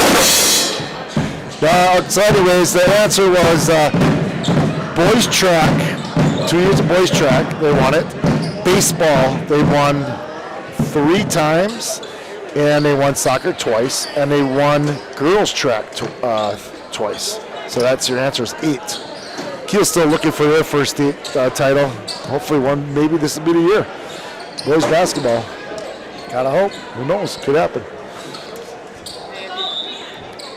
So anyways, the answer was boys track, 2 years of boys track, they won it. Baseball, they won 3 times, and they won soccer twice, and they won girls track twice. So that's your answer is 8. Kiel's still looking for their first state title. Hopefully maybe this will be the year. Boys basketball. Gotta hope. Who knows? Could happen.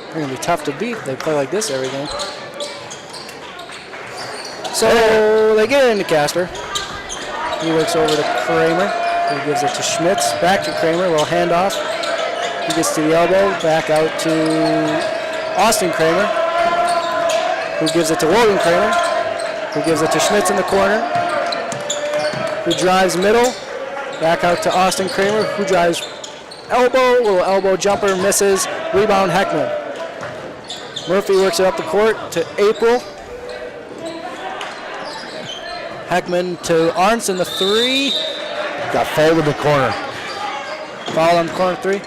They're gonna be tough to beat if they play like this every game. So they get it into Casper. He works over to Kramer. He gives it to Schmitz. Back to Kramer. Little handoff. He gets to the elbow. Back out to Austin Kramer, who gives it to Logan Kramer, who gives it to Schmitz in the corner, who drives middle. Back out to Austin Kramer, who drives elbow, little elbow jumper, misses, rebound Heckman. Murphy works it up the court to April. Heckman to Arntzen, the 3. Got fouled in the corner. Foul on the corner 3.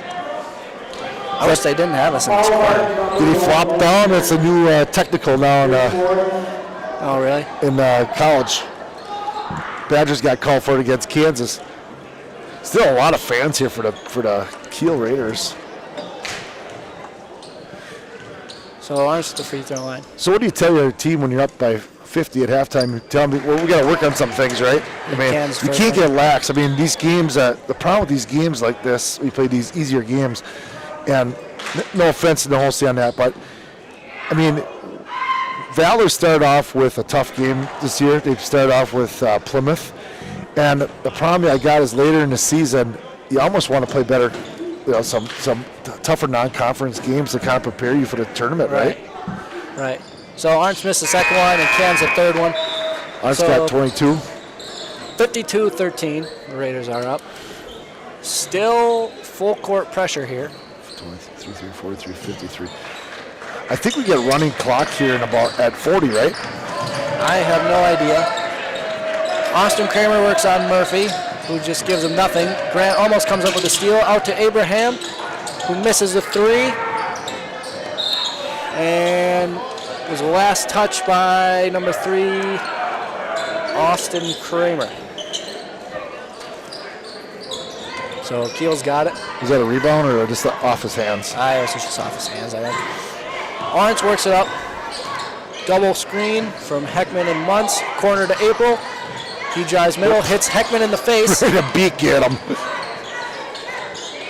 I wish they didn't have us in this corner. Did he flop down? It's a new technical now Oh, really? in college. Badgers got called for it against Kansas. Still a lot of fans here for the Kiel Raiders. So Arntzen at the free throw line. So what do you tell your team when you're up by 50 at halftime? You tell them, well, we got to work on some things, right? I mean, Kansas you first, can't right? get lax. I mean, these games, the problem with these games like this, we play these easier games, and no offense to the Holstein on that, but I mean, Valor started off with a tough game this year. They started off with Plymouth, and the problem I got is later in the season, you almost want to play better, some tougher non-conference games to kind of prepare you for the tournament, right? Right. So Arntzen missed the second one and Ken's the third one. Arntzen got 22. 52-13, the Raiders are up. Still full court pressure here. 23, 43, 53. I think we get running clock here in at 40, right? I have no idea. Austin Kramer works on Murphy, who just gives him nothing. Grant almost comes up with a steal. Out to Abraham, who misses the 3. And was last touch by number 3, Austin Kramer. So Kiel's got it. Was that a rebound or just off his hands? It was just off his hands, I think. Arntzen works it up. Double screen from Heckman and Muntz. Corner to April. He drives middle, hits Heckman in the face. Ready to beat get him.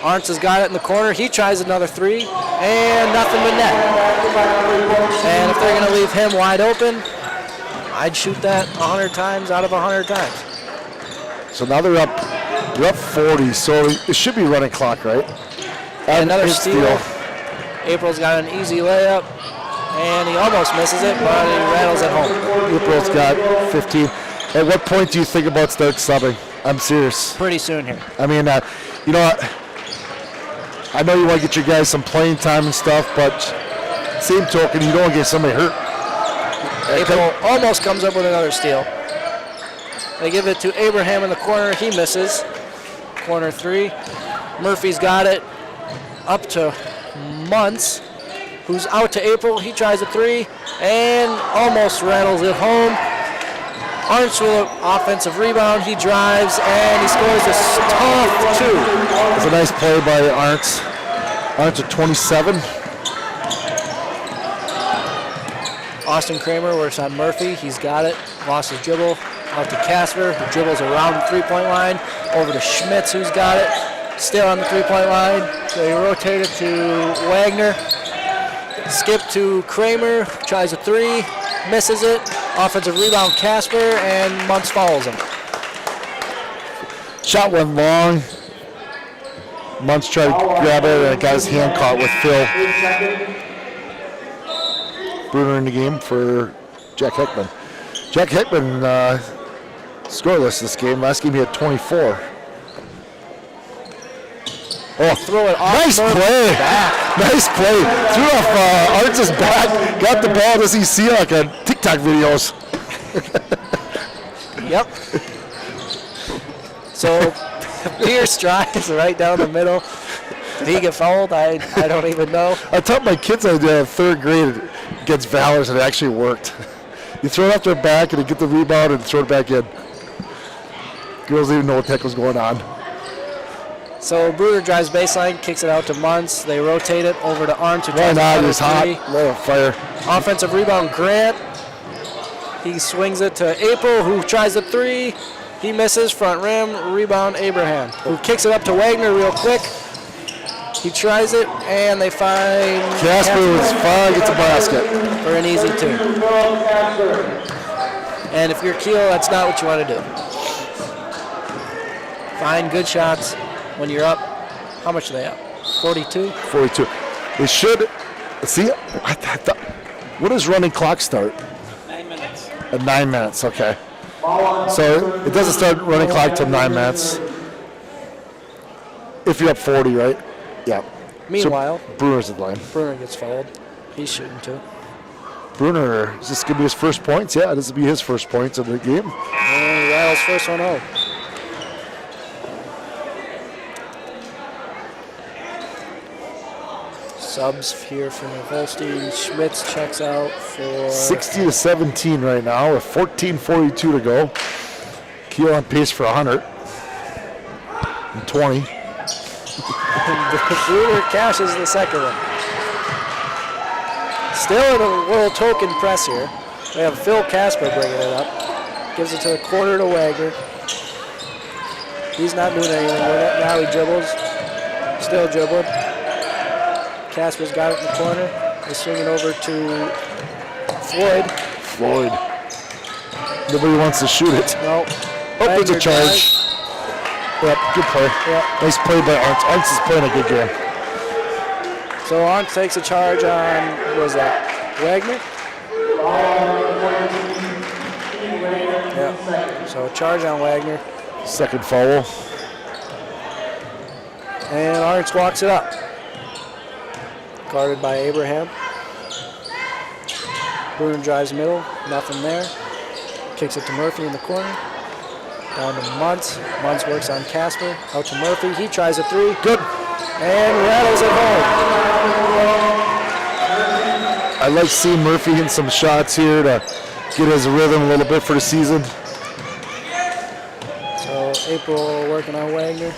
Arntzen has got it in the corner. He tries another 3, and nothing but net. And if they're going to leave him wide open, I'd shoot that 100 times out of 100 times. So now they're up 40, so it should be running clock, right? And another steal. April's got an easy layup, and he almost misses it, but he rattles it home. April's got 15. At what point do you think about start subbing? I'm serious. pretty soon here. I mean, you know what? I know you want to get your guys some playing time and stuff, but same token, you don't want to get somebody hurt. April almost comes up with another steal. They give it to Abraham in the corner. He misses. Corner 3. Murphy's got it up to Muntz, who's out to April. He tries a 3 and almost rattles it home. Arntz with an offensive rebound. He drives and he scores a tough 2. It's a nice play by Arntz. Arntz at 27. Austin Kramer works on Murphy. He's got it. Lost his dribble. Out to Casper, who dribbles around the three-point line. Over to Schmitz, who's got it. Still on the three-point line. They rotate it to Wagner. Skip to Kramer. Tries a 3. Misses it. Offensive rebound, Casper, and Muntz follows him. Shot went long. Muntz tried to grab it and got his hand caught with Phil. Bruner in the game for Jack Hickman. Jack Hickman scoreless this game. Last game he had 24. Oh, Throw it off. nice Murphy's play. back. Nice play. Threw off Arntz's back. Got the ball as you see like on TikTok videos. Yep. So Pierce drives right down the middle. Did he get fouled? I don't even know. I taught my kids I did 3rd grade against Valors and it actually worked. You throw it off their back and they get the rebound and throw it back in. Girls didn't even know what the heck was going on. So Bruder drives baseline, kicks it out to Muntz. They rotate it over to Arntz, who Why tries not? to He's cut a hot. 3. Little fire. Offensive rebound, Grant. He swings it to April, who tries a 3. He misses, front rim, rebound, Abraham, who kicks it up to Wagner real quick. He tries it, and they find Casper was fine, gets a basket. for an easy 2. And if you're Kiel, that's not what you want to do. Find good shots when you're up. How much are they up? 42? 42. They should, see, I thought, what does running clock start? 9 minutes. At 9 minutes, okay. So it doesn't start running clock till 9 minutes. If you're up 40, right? Yeah. Meanwhile, So Bruner's at the line. Bruner gets fouled. He's shooting too. Bruner, is this going to be his first points? Yeah, this will be his first points of the game. And he rattles first one out. Subs here from Holstein. Schmitz checks out for 60 to 17 right now with 14:42 to go. Kiel on pace for 120. Bruner cashes the second one. Still in a little token press here. We have Phil Casper bringing it up. Gives it to the corner to Wagner. He's not doing anything with it. Now he dribbles. Still dribbling. Casper's got it in the corner. They swing it over to Floyd. Nobody wants to shoot it. No. Oh, there's a Wagner charge. drives. Yep, good play. Yep. Nice play by Arntz. Arntz is playing a good game. So Arntz takes a charge on, what was that, Wagner? Yeah. So charge on Wagner. Second foul. And Arntz walks it up. Guarded by Abraham. Bruner drives middle, nothing there. Kicks it to Murphy in the corner. Down to Muntz. Muntz works on Casper. Out to Murphy. He tries a 3. Good. And rattles it home. I like seeing Murphy hitting some shots here to get his rhythm a little bit for the season. So April working on Wagner.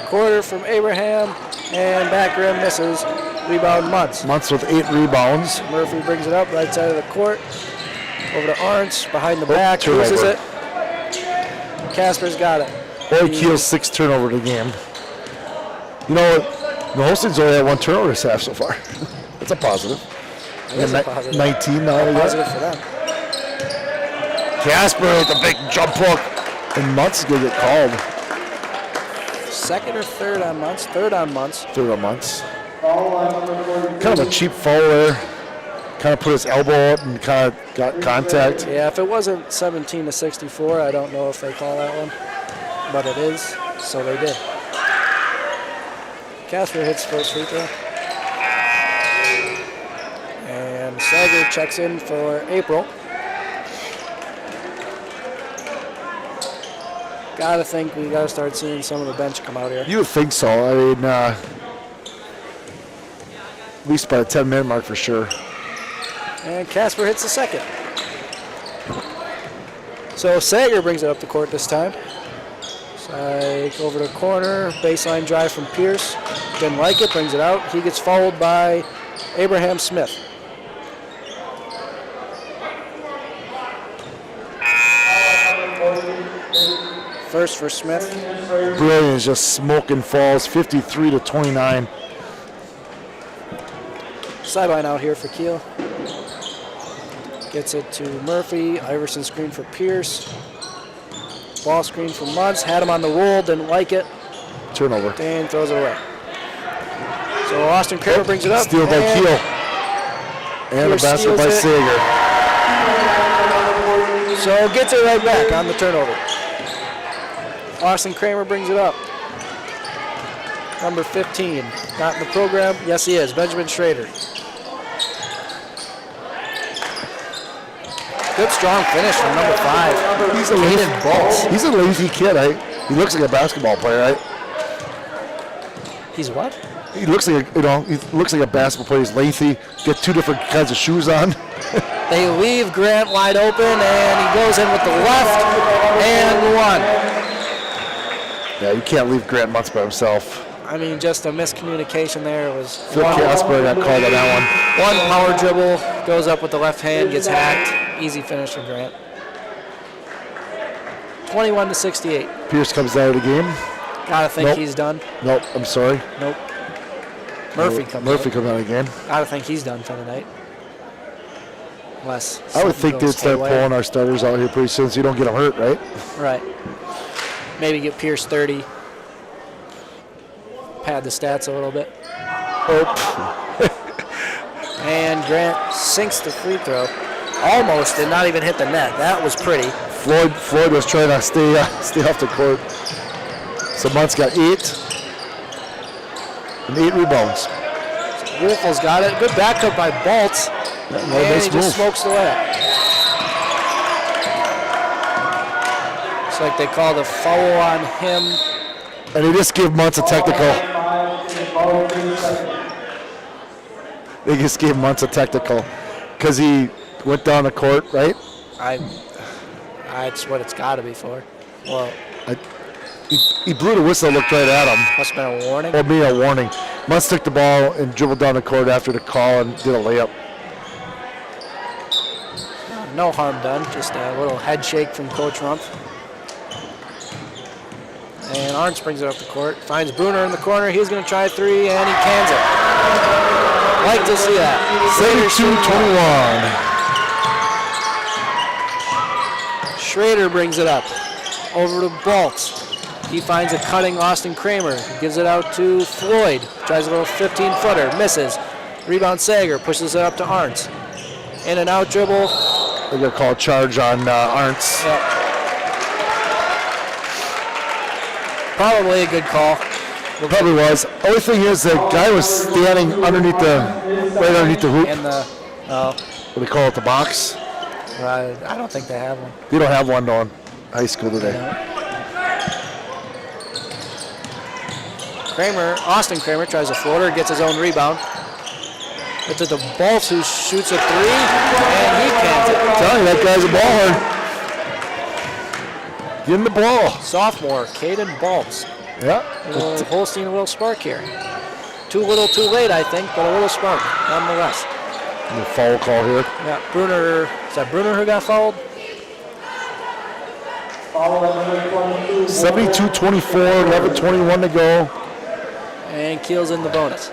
Quarter from Abraham. And back rim misses. Rebound Muntz. Muntz with 8 rebounds. Murphy brings it up right side of the court. Over to Arntz. Behind the back. turnover. Loses it. Casper's got it. Boy, Kiel's 6 turnover the game. You know what? The Holstein's only had 1 turnover this half so far. That's a positive. That's a positive. 19 now. they got. Positive for them. Casper with a big jump hook. And Muntz is going to get called. Second or third on Muntz? Third on Muntz. Third of Muntz. Kind of a cheap foul there. Kind of put his elbow out and kind of got contact. Yeah, if it wasn't 17 to 64, I don't know if they call that one. but it is, so they did. Casper hits first free throw. And Sager checks in for April. Gotta think we gotta start seeing some of the bench come out here. You would think so. I mean, at least by the 10-minute mark for sure. And Casper hits the second. So Sager brings it up the court this time. Side over the corner, baseline drive from Pierce. Didn't like it, brings it out. He gets fouled by Abraham Smith. First for Smith. Brilliant is just smoking falls, 53-29. Sideline out here for Kiel. Gets it to Murphy. Iverson screen for Pierce. Ball screen for Muntz. Had him on the roll, didn't like it. Turnover. Dan throws it away. So Austin Kramer brings it up. Steal by Kiel. And a Pierce basket by steals it. Sager. So gets it right back on the turnover. Austin Kramer brings it up. Number 15. Not in the program. Yes, he is. Benjamin Schrader. Good strong finish from number 5. He's a lazy kid. He looks like a basketball player. Right? He's what? He looks like he looks like a basketball player. He's lengthy. Got 2 different kinds of shoes on. They leave Grant wide open, and he goes in with the left and one. Yeah, you can't leave Grant Muntz by himself. I mean, just a miscommunication there. It was Phil Casper got called on that one power dribble, goes up with the left hand, gets hacked. Easy finish for Grant. 21-68. Pierce comes out of the game. Gotta think he's done. Nope, I'm sorry. Nope. Murphy comes out of the game. Gotta think he's done for the night. Unless I would think they'd start pulling our starters out here pretty soon so you don't get them hurt, right? Right. Maybe get Pierce 30. Pad the stats a little bit. And Grant sinks the free throw. Almost did not even hit the net. That was pretty. Floyd was trying to stay off the court. So Muntz got 8 and 8 rebounds. Wolfel's got it. Good backup by Baltz. And he just smokes the layup. Looks like they called a foul on him. And they just give Muntz a technical. They just gave Muntz a technical because he went down the court, right? That's what it's got to be for. Well, he blew the whistle, looked right at him. Must have been a warning. Or maybe a warning. Muntz took the ball and dribbled down the court after the call and did a layup. No harm done, just a little head shake from Coach Rumpf. And Arntz brings it up the court, finds Bruner in the corner. He's going to try 3, and he cans it. Like to see that. 32-21. Schrader brings it up. Over to Baltz. He finds a cutting Austin Kramer. He gives it out to Floyd. Tries a little 15-footer, misses. Rebound Sager, pushes it up to Arntz. In and out dribble. They're going to call a charge on Arntz. Yep. Probably a good call. Probably was. Only thing is the guy was standing right underneath the hoop. And what do they call it, the box? I don't think they have one. They don't have one on high school today. Austin Kramer tries a floater, gets his own rebound. It's to Baltz who shoots a 3, and he cans it. I'm telling you, that guy's a baller. Give him the ball. Sophomore, Caden Baltz. Yeah. Holstein, a little spark here. Too little, too late, I think, but a little spark, nonetheless. The foul call here. Yeah, Bruner. Is that Bruner who got fouled? 72-24, 11-21 to go. And Kiel's in the bonus.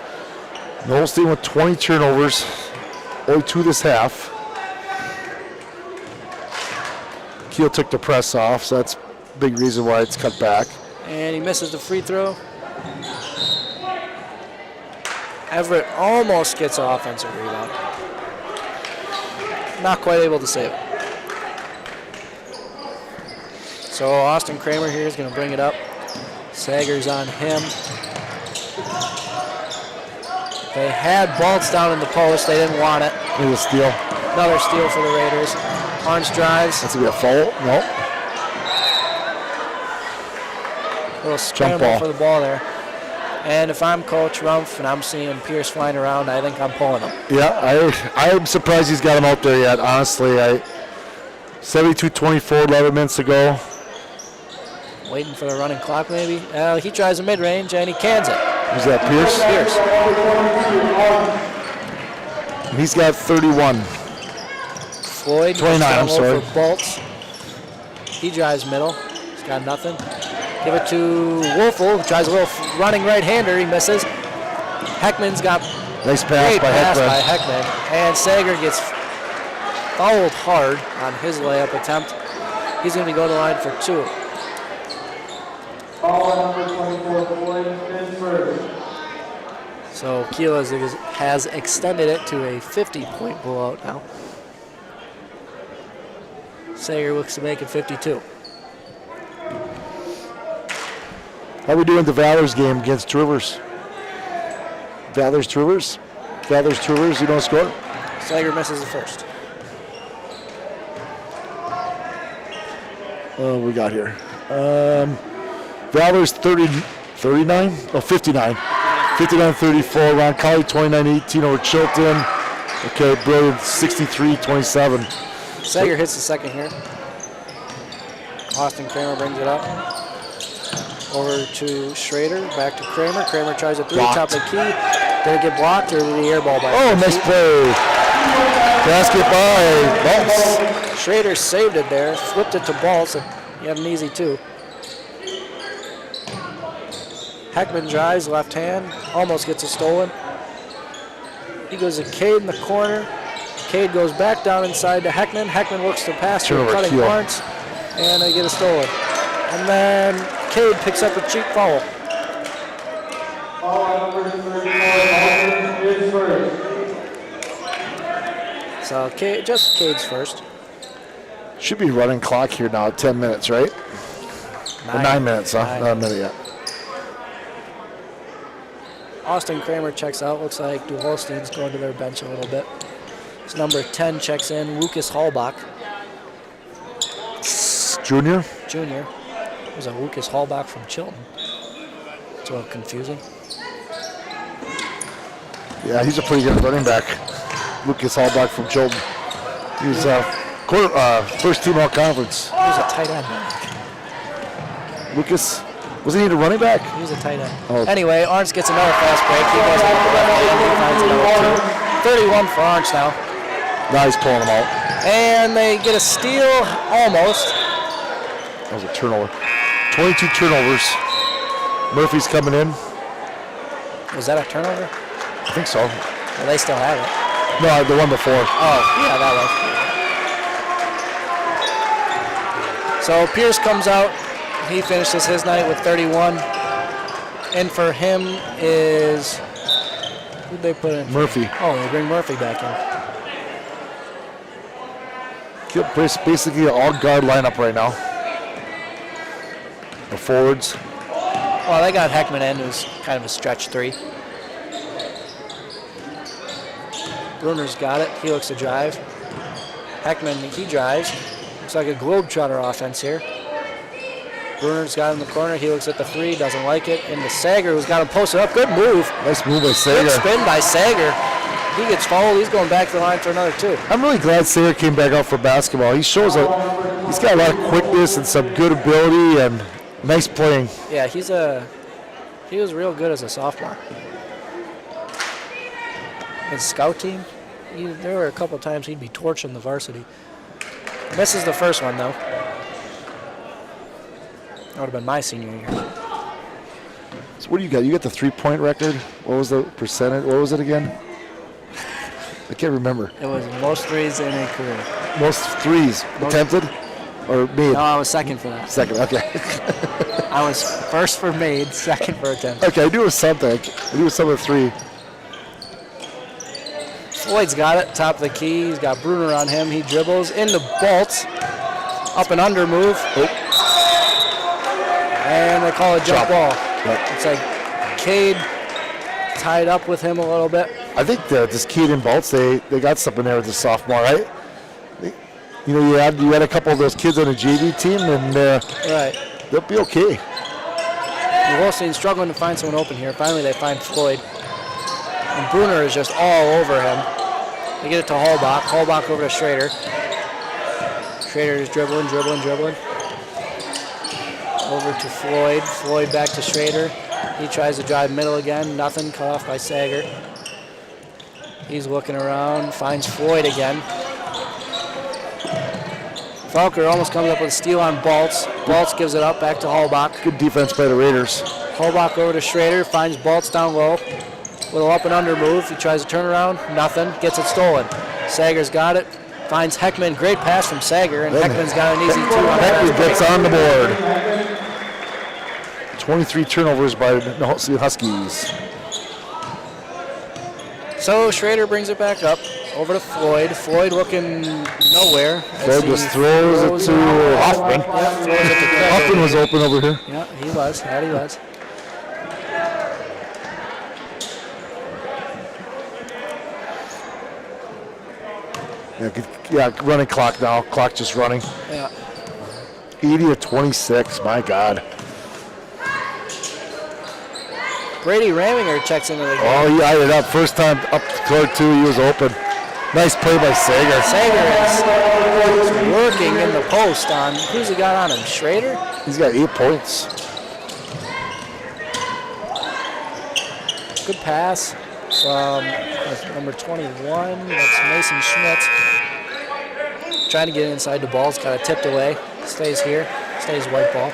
Holstein with 20 turnovers. Only 2 this half. Kiel took the press off, so that's a big reason why it's cut back. And he misses the free throw. Everett almost gets an offensive rebound. Not quite able to save it. So Austin Kramer here is going to bring it up. Sager's on him. They had Baltz down in the post. They didn't want it. It was a steal. Another steal for the Raiders. Orange drives. That's going to be a foul. Nope. A little scramble for the ball there. And if I'm Coach Rumpf and I'm seeing Pierce flying around, I think I'm pulling him. Yeah, I'm surprised he's got him out there yet, honestly. 72-24, 11 minutes to go. Waiting for the running clock, maybe. He tries a mid-range, and he cans it. Who's that, Pierce? Pierce. He's got 31. Floyd. 29, I'm sorry. For Baltz. He drives middle. He's got nothing. Give it to Wolfel, who tries a little running right-hander. He misses. Heckman's got nice pass by Heckman. And Sager gets fouled hard on his layup attempt. He's going to go to the line for 2. So Kiel has extended it to a 50-point blowout now. Sager looks to make it 52. How are we doing the Valor's game against Truvers? Valor's Truvers, you don't score? Sager misses the first. What we got here? Valor's 39? Oh, 59. 59-34. Ron Colley 29-18 over Chilton. Okay, brilliant. 63-27. Sager hits the second here. Austin Kramer brings it up. Over to Schrader, back to Kramer. Kramer tries a 3, top of the key. Did it get blocked or did he airball by? Oh, nice play. Basket by Baltz. Schrader saved it there, flipped it to Baltz, and he had an easy 2. Heckman drives, left hand, almost gets it stolen. He goes to Cade in the corner. Cade goes back down inside to Heckman. Heckman works the pass to cutting Lawrence, and they get it stolen. And then Cade picks up a cheap foul. So just Cade's first. Should be running clock here now, 10 minutes, right? 9 minutes, huh? Not a minute yet. Austin Kramer checks out. Looks like Holstein's going to their bench a little bit. His number 10 checks in, Lucas Hallbach. Junior. There's a Lucas Hallbach from Chilton. It's a little confusing. Yeah, he's a pretty good running back. Lucas Hallbach from Chilton. He was first team all conference. He was a tight end. Lucas, wasn't he a running back? He was a tight end. Oh. Anyway, Arntz gets another fast break. He goes up the left hand. He finds another 2. 31 for Arntz now. Now he's pulling them out. And they get a steal, almost. That was a turnover. 22 turnovers. Murphy's coming in. Was that a turnover? I think so. Well, they still have it. No, the one before. Oh, yeah, that was. So Pierce comes out. He finishes his night with 31. And for him is, who'd they put in? Murphy. Oh, they bring Murphy back in. Basically an all-guard lineup right now. The forwards. Well, they got Heckman in, who's kind of a stretch 3. Bruner's got it. He looks to drive. Heckman, he drives. Looks like a globetrotter offense here. Bruner's got in the corner. He looks at the 3, doesn't like it. Into Sager, who's got him posted up. Good move. Nice move by Sager. Good spin by Sager. He gets fouled. He's going back to the line for another 2. I'm really glad Sager came back out for basketball. He shows he's got a lot of quickness and some good ability and nice playing. Yeah, he was real good as a sophomore. His scout team, there were a couple times he'd be torching the varsity. Misses the first one, though. That would have been my senior year. So what do you got? You got the 3-point record? What was the percentage? What was it again? I can't remember. It was most 3s in a career. Most 3s attempted or made? No, I was second for that. Second, okay. I was first for made, second for attempt. Okay, I knew it was something. I knew it was something 3. Floyd's got it, top of the key. He's got Bruner on him. He dribbles into Baltz. Up and under move. Oh. call a jump ball. But It's like Cade tied up with him a little bit. I think this kid in Bolts, they got something there with the sophomore, right? You know, you had a couple of those kids on the JV team, and Right. they'll be okay. Holstein's struggling to find someone open here. Finally, they find Floyd. And Bruner is just all over him. They get it to Holbach. Holbach over to Schrader. Schrader is dribbling. Over to Floyd. Floyd back to Schrader. He tries to drive middle again. Nothing. Cut off by Sager. He's looking around. Finds Floyd again. Falker almost comes up with a steal on Baltz. Baltz gives it up back to Holbach. Good defense by the Raiders. Holbach over to Schrader. Finds Baltz down low. Little up and under move. He tries to turn around. Nothing. Gets it stolen. Sager's got it. Finds Heckman. Great pass from Sager. And Heckman's got an easy 2 on Heckman that. gets on the board. 23 turnovers by the Huskies. So Schrader brings it back up. Over to Floyd. Floyd looking nowhere. Floyd just throws it to Hoffman. Yeah, throws it to Craig. Hoffman was open over here. Yeah, he was. That he was. Yeah, running clock now. Clock just running. Yeah. 80-26. My God. Brady Raminger checks into the game. Oh, he eyed it up. First time up to court, too. He was open. Nice play by Sager. Sager is working in the post on, who's he got on him? Schrader? He's got 8 points. Good pass from number 21. That's Mason Schmidt. Trying to get inside the ball. It's kind of tipped away. Stays here. Stays white ball.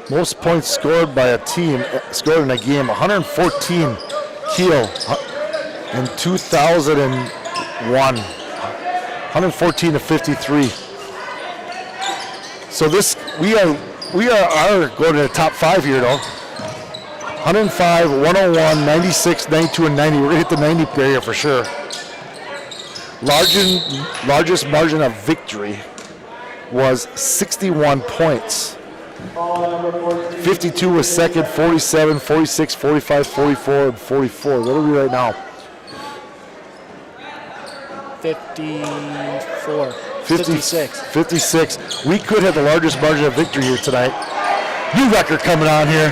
Most points scored by a team scored in a game, 114 Kiel in 2001. 114-53. So this we are going to the top 5 here though. 105, 101, 96, 92, and 90. We're gonna hit the 90 area for sure. Largest margin of victory was 61 points. 52 was second, 47, 46, 45, 44, and 44. What are we right now? 54. 56. 56. We could have the largest margin of victory here tonight. New record coming on here.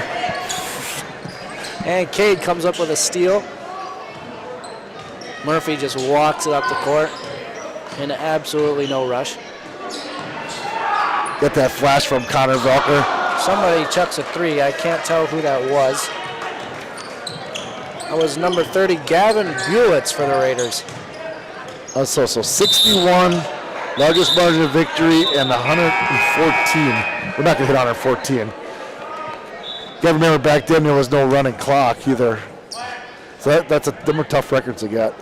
And Cade comes up with a steal. Murphy just walks it up the court in absolutely no rush. Get that flash from Connor Velker. Somebody chucks a 3. I can't tell who that was. That was number 30, Gavin Buellitz for the Raiders. So 61, largest margin of victory, and 114. We're not going to hit 114. You got to remember back then there was no running clock either. So them are tough records to get.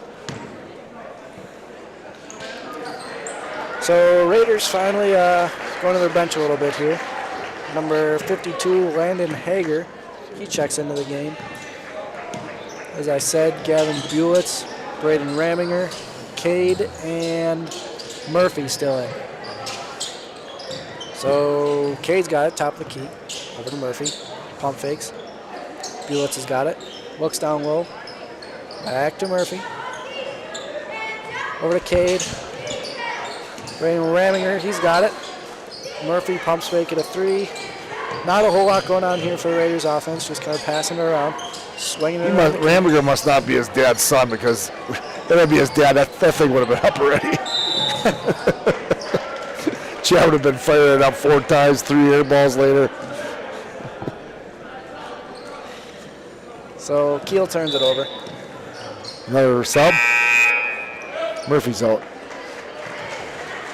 So Raiders finally going to their bench a little bit here. Number 52, Landon Hager, he checks into the game. As I said, Gavin Buellitz, Braden Raminger, Cade, and Murphy still in. So Cade's got it, top of the key, over to Murphy. Pump fakes. Buellitz has got it. Looks down low. Back to Murphy. Over to Cade. Braden Raminger, he's got it. Murphy pumps fake at a 3. Not a whole lot going on here for the Raiders offense, just kind of passing it around. Swinging it around. Raminger must not be his dad's son, because if that would be his dad, that thing would have been up already. Chad would have been firing it up 4 times, 3 air balls later. So Kiel turns it over. Another sub. Murphy's out.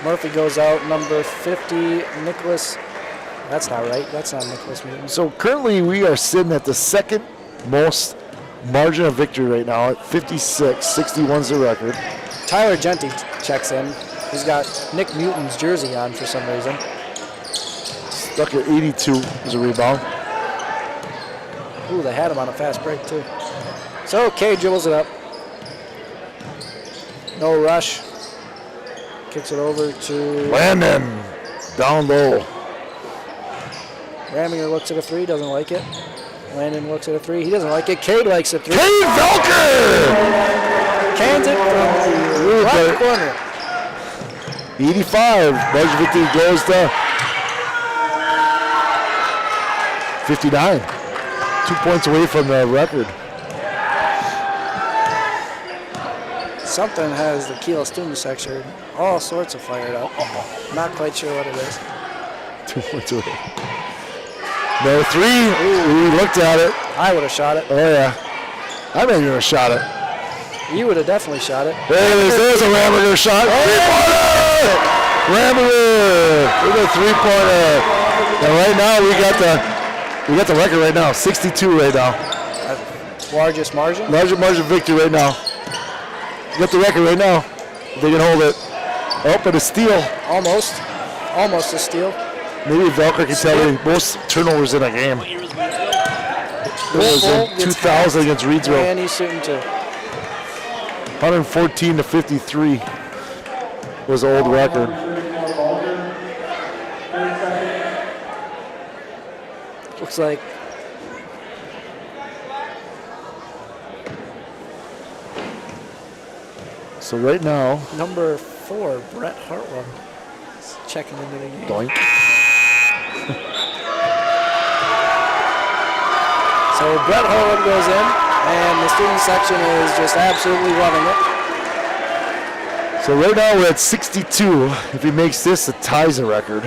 Murphy goes out. Number 50, Nicholas. That's not right. That's not Nicholas Newton. So currently we are sitting at the second most margin of victory right now at 56. 61's the record. Tyler Genty checks in. He's got Nick Newton's jersey on for some reason. Stuck at 82 as a rebound. Ooh, they had him on a fast break too. So Cade dribbles it up. No rush. Kicks it over to Landon, down low. Raminger looks at a three, doesn't like it. Landon looks at a three, he doesn't like it. Cade likes a three. Cade Velker! Cans it from the left corner. 85. Margin victory goes to 59. 2 points away from the record. Something has the Kiel student section all sorts of fired up. Not quite sure what it is. 2 points away. No three. Ooh, we looked at it. I would have shot it. Oh, yeah. I may have shot it. You would have definitely shot it. There's a Raminger shot. Three-pointer! Raminger with a three-pointer. And right now we got the record right now. 62 right now. Largest margin? Largest margin victory right now. We got the record right now. They can hold it. Oh, but a steal. Almost. Almost a steal. Maybe Velker can tell me most turnovers in a game. It was in 2000 against Reedsville. And he's shooting too. 114 to 53 was the old record. Looks like So right now, number 4, Brett Hartwell, is checking into the game. doink. So Brett Hartwell goes in, and the student section is just absolutely loving it. So right now we're at 62. If he makes this, it ties the record.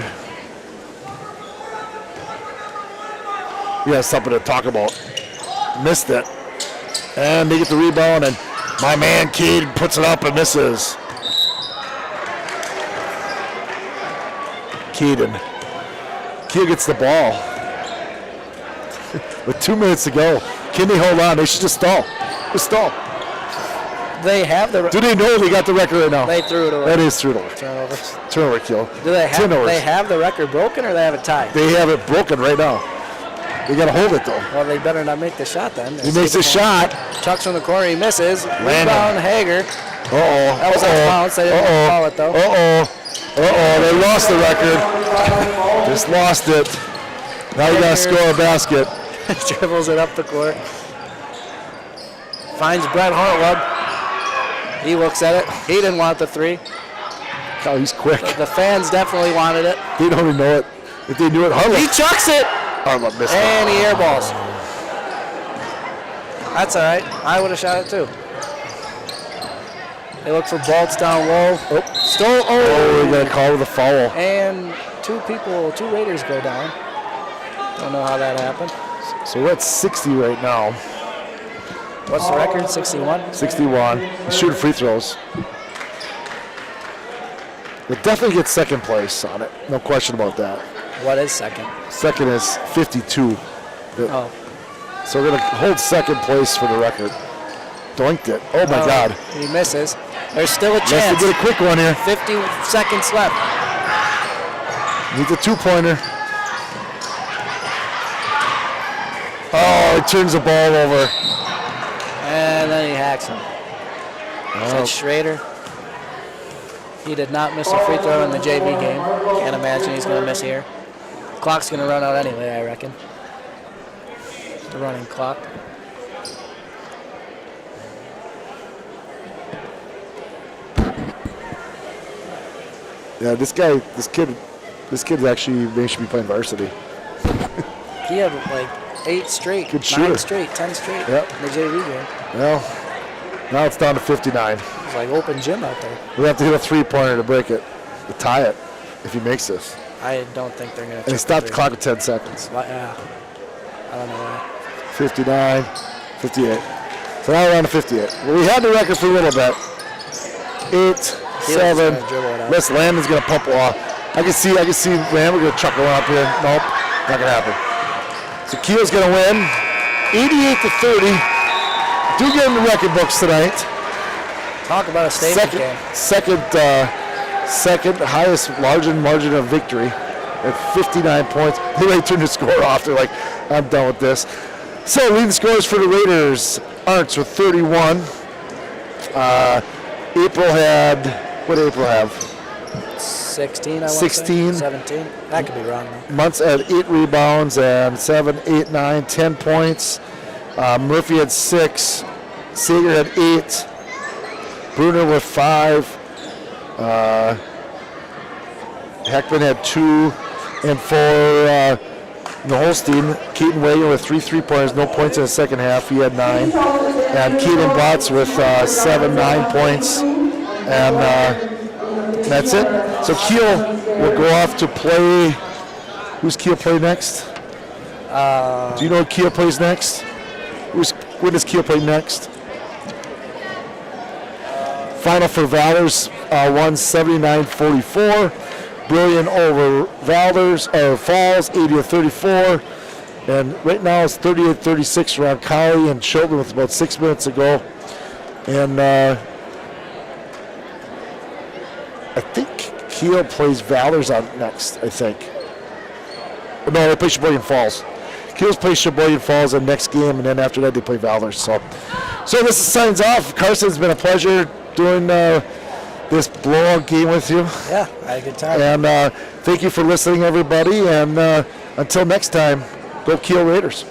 We have something to talk about. Missed it. And they get the rebound, and my man Cade puts it up and misses. Caden. Cade gets the ball. With 2 minutes to go. Can they hold on? They should just stall. Just stall. They have the. Do they know they got the record right now? They threw it away. That is true. Turnovers. Turnover kill. Do they have? Turnovers. They have the record broken, or they have it tied? They have it broken right now. They got to hold it though. Well, they better not make the shot then. He makes a shot. Chucks from the corner. He misses. Landon. Rebound Hager. Uh-oh. That was a bounce. They didn't call it though. They lost the record. Just lost it. Now you got to score a basket. Dribbles it up the court. Finds Brett Hartwell. He looks at it. He didn't want the three. Oh, he's quick. The fans definitely wanted it. They don't even know it. If they knew it, He chucks it. Harlem missed it. And he airballs. That's all right. I would have shot it too. They look for Baltz down low. Stole. Oh, we got a call with a foul. And two Raiders go down. Don't know how that happened. So we're at 60 right now. What's the record? 61? 61. He's shooting free throws. We'll definitely get second place on it. No question about that. What is second? Second is 52. Oh. So we're going to hold second place for the record. Doinked it. Oh, my God. He misses. There's still a Let's chance. get a quick one here. 50 seconds left. Needs a two-pointer. Oh, he turns the ball over. And then he hacks him. Is that Schrader? He did not miss a free throw in the JV game. Can't imagine he's going to miss here. Clock's going to run out anyway, I reckon. The running clock. Yeah, this kid actually, they should be playing varsity. He had like 8 straight, Good 9 shooter. straight, 10 straight Yep. in the JV game. Well, now it's down to 59. It's like open gym out there. We have to hit a three-pointer to break it, to tie it, if he makes this. I don't think they're going to. And he stopped the clock with 10 seconds. Yeah. I don't know why. 59, 58. So now we're on to 58. Well, we had the record for a little bit. 8, 7. gonna dribble it out. Listen, Landon's gonna pump off. I can see Landon gonna chuck one up here. Nope, not gonna happen. So Kiel's gonna win, 88 to 30. Do get in the record books tonight. Talk about a statement game. Second highest margin of victory at 59 points. They already turned the score off. They're like, I'm done with this. So leading scores for the Raiders, Arntz with 31. April had, what did April have? 16, I want 16. 17. That could be wrong, though. Muntz had 8 rebounds and 7, 8, 9, 10 points. Murphy had 6. Sager had 8. Bruner with 5. Heckman had 2. And for the Holstein, Keaton Wager with 3 3-pointers, no points in the second half. He had 9. And Keaton Blatz with 7, 9 points. And that's it. So Kiel will go off to play. Who's Kiel play next? Do you know who Kiel plays next? When does Kiel play next? Final for Valors, 179-44. Brilliant over Valors or Falls, 80-34. And right now it's 38-36 around Colley and Chilton with about 6 minutes ago. And I think Kiel plays Valors on next, I think. No, they play Sheboygan Falls. Kiel's play Sheboygan Falls in the next game, and then after that they play Valors. So this signs off. Carson, it's been a pleasure doing this blowout game with you. Yeah, I had a good time. And thank you for listening, everybody. And until next time, go Kiel Raiders.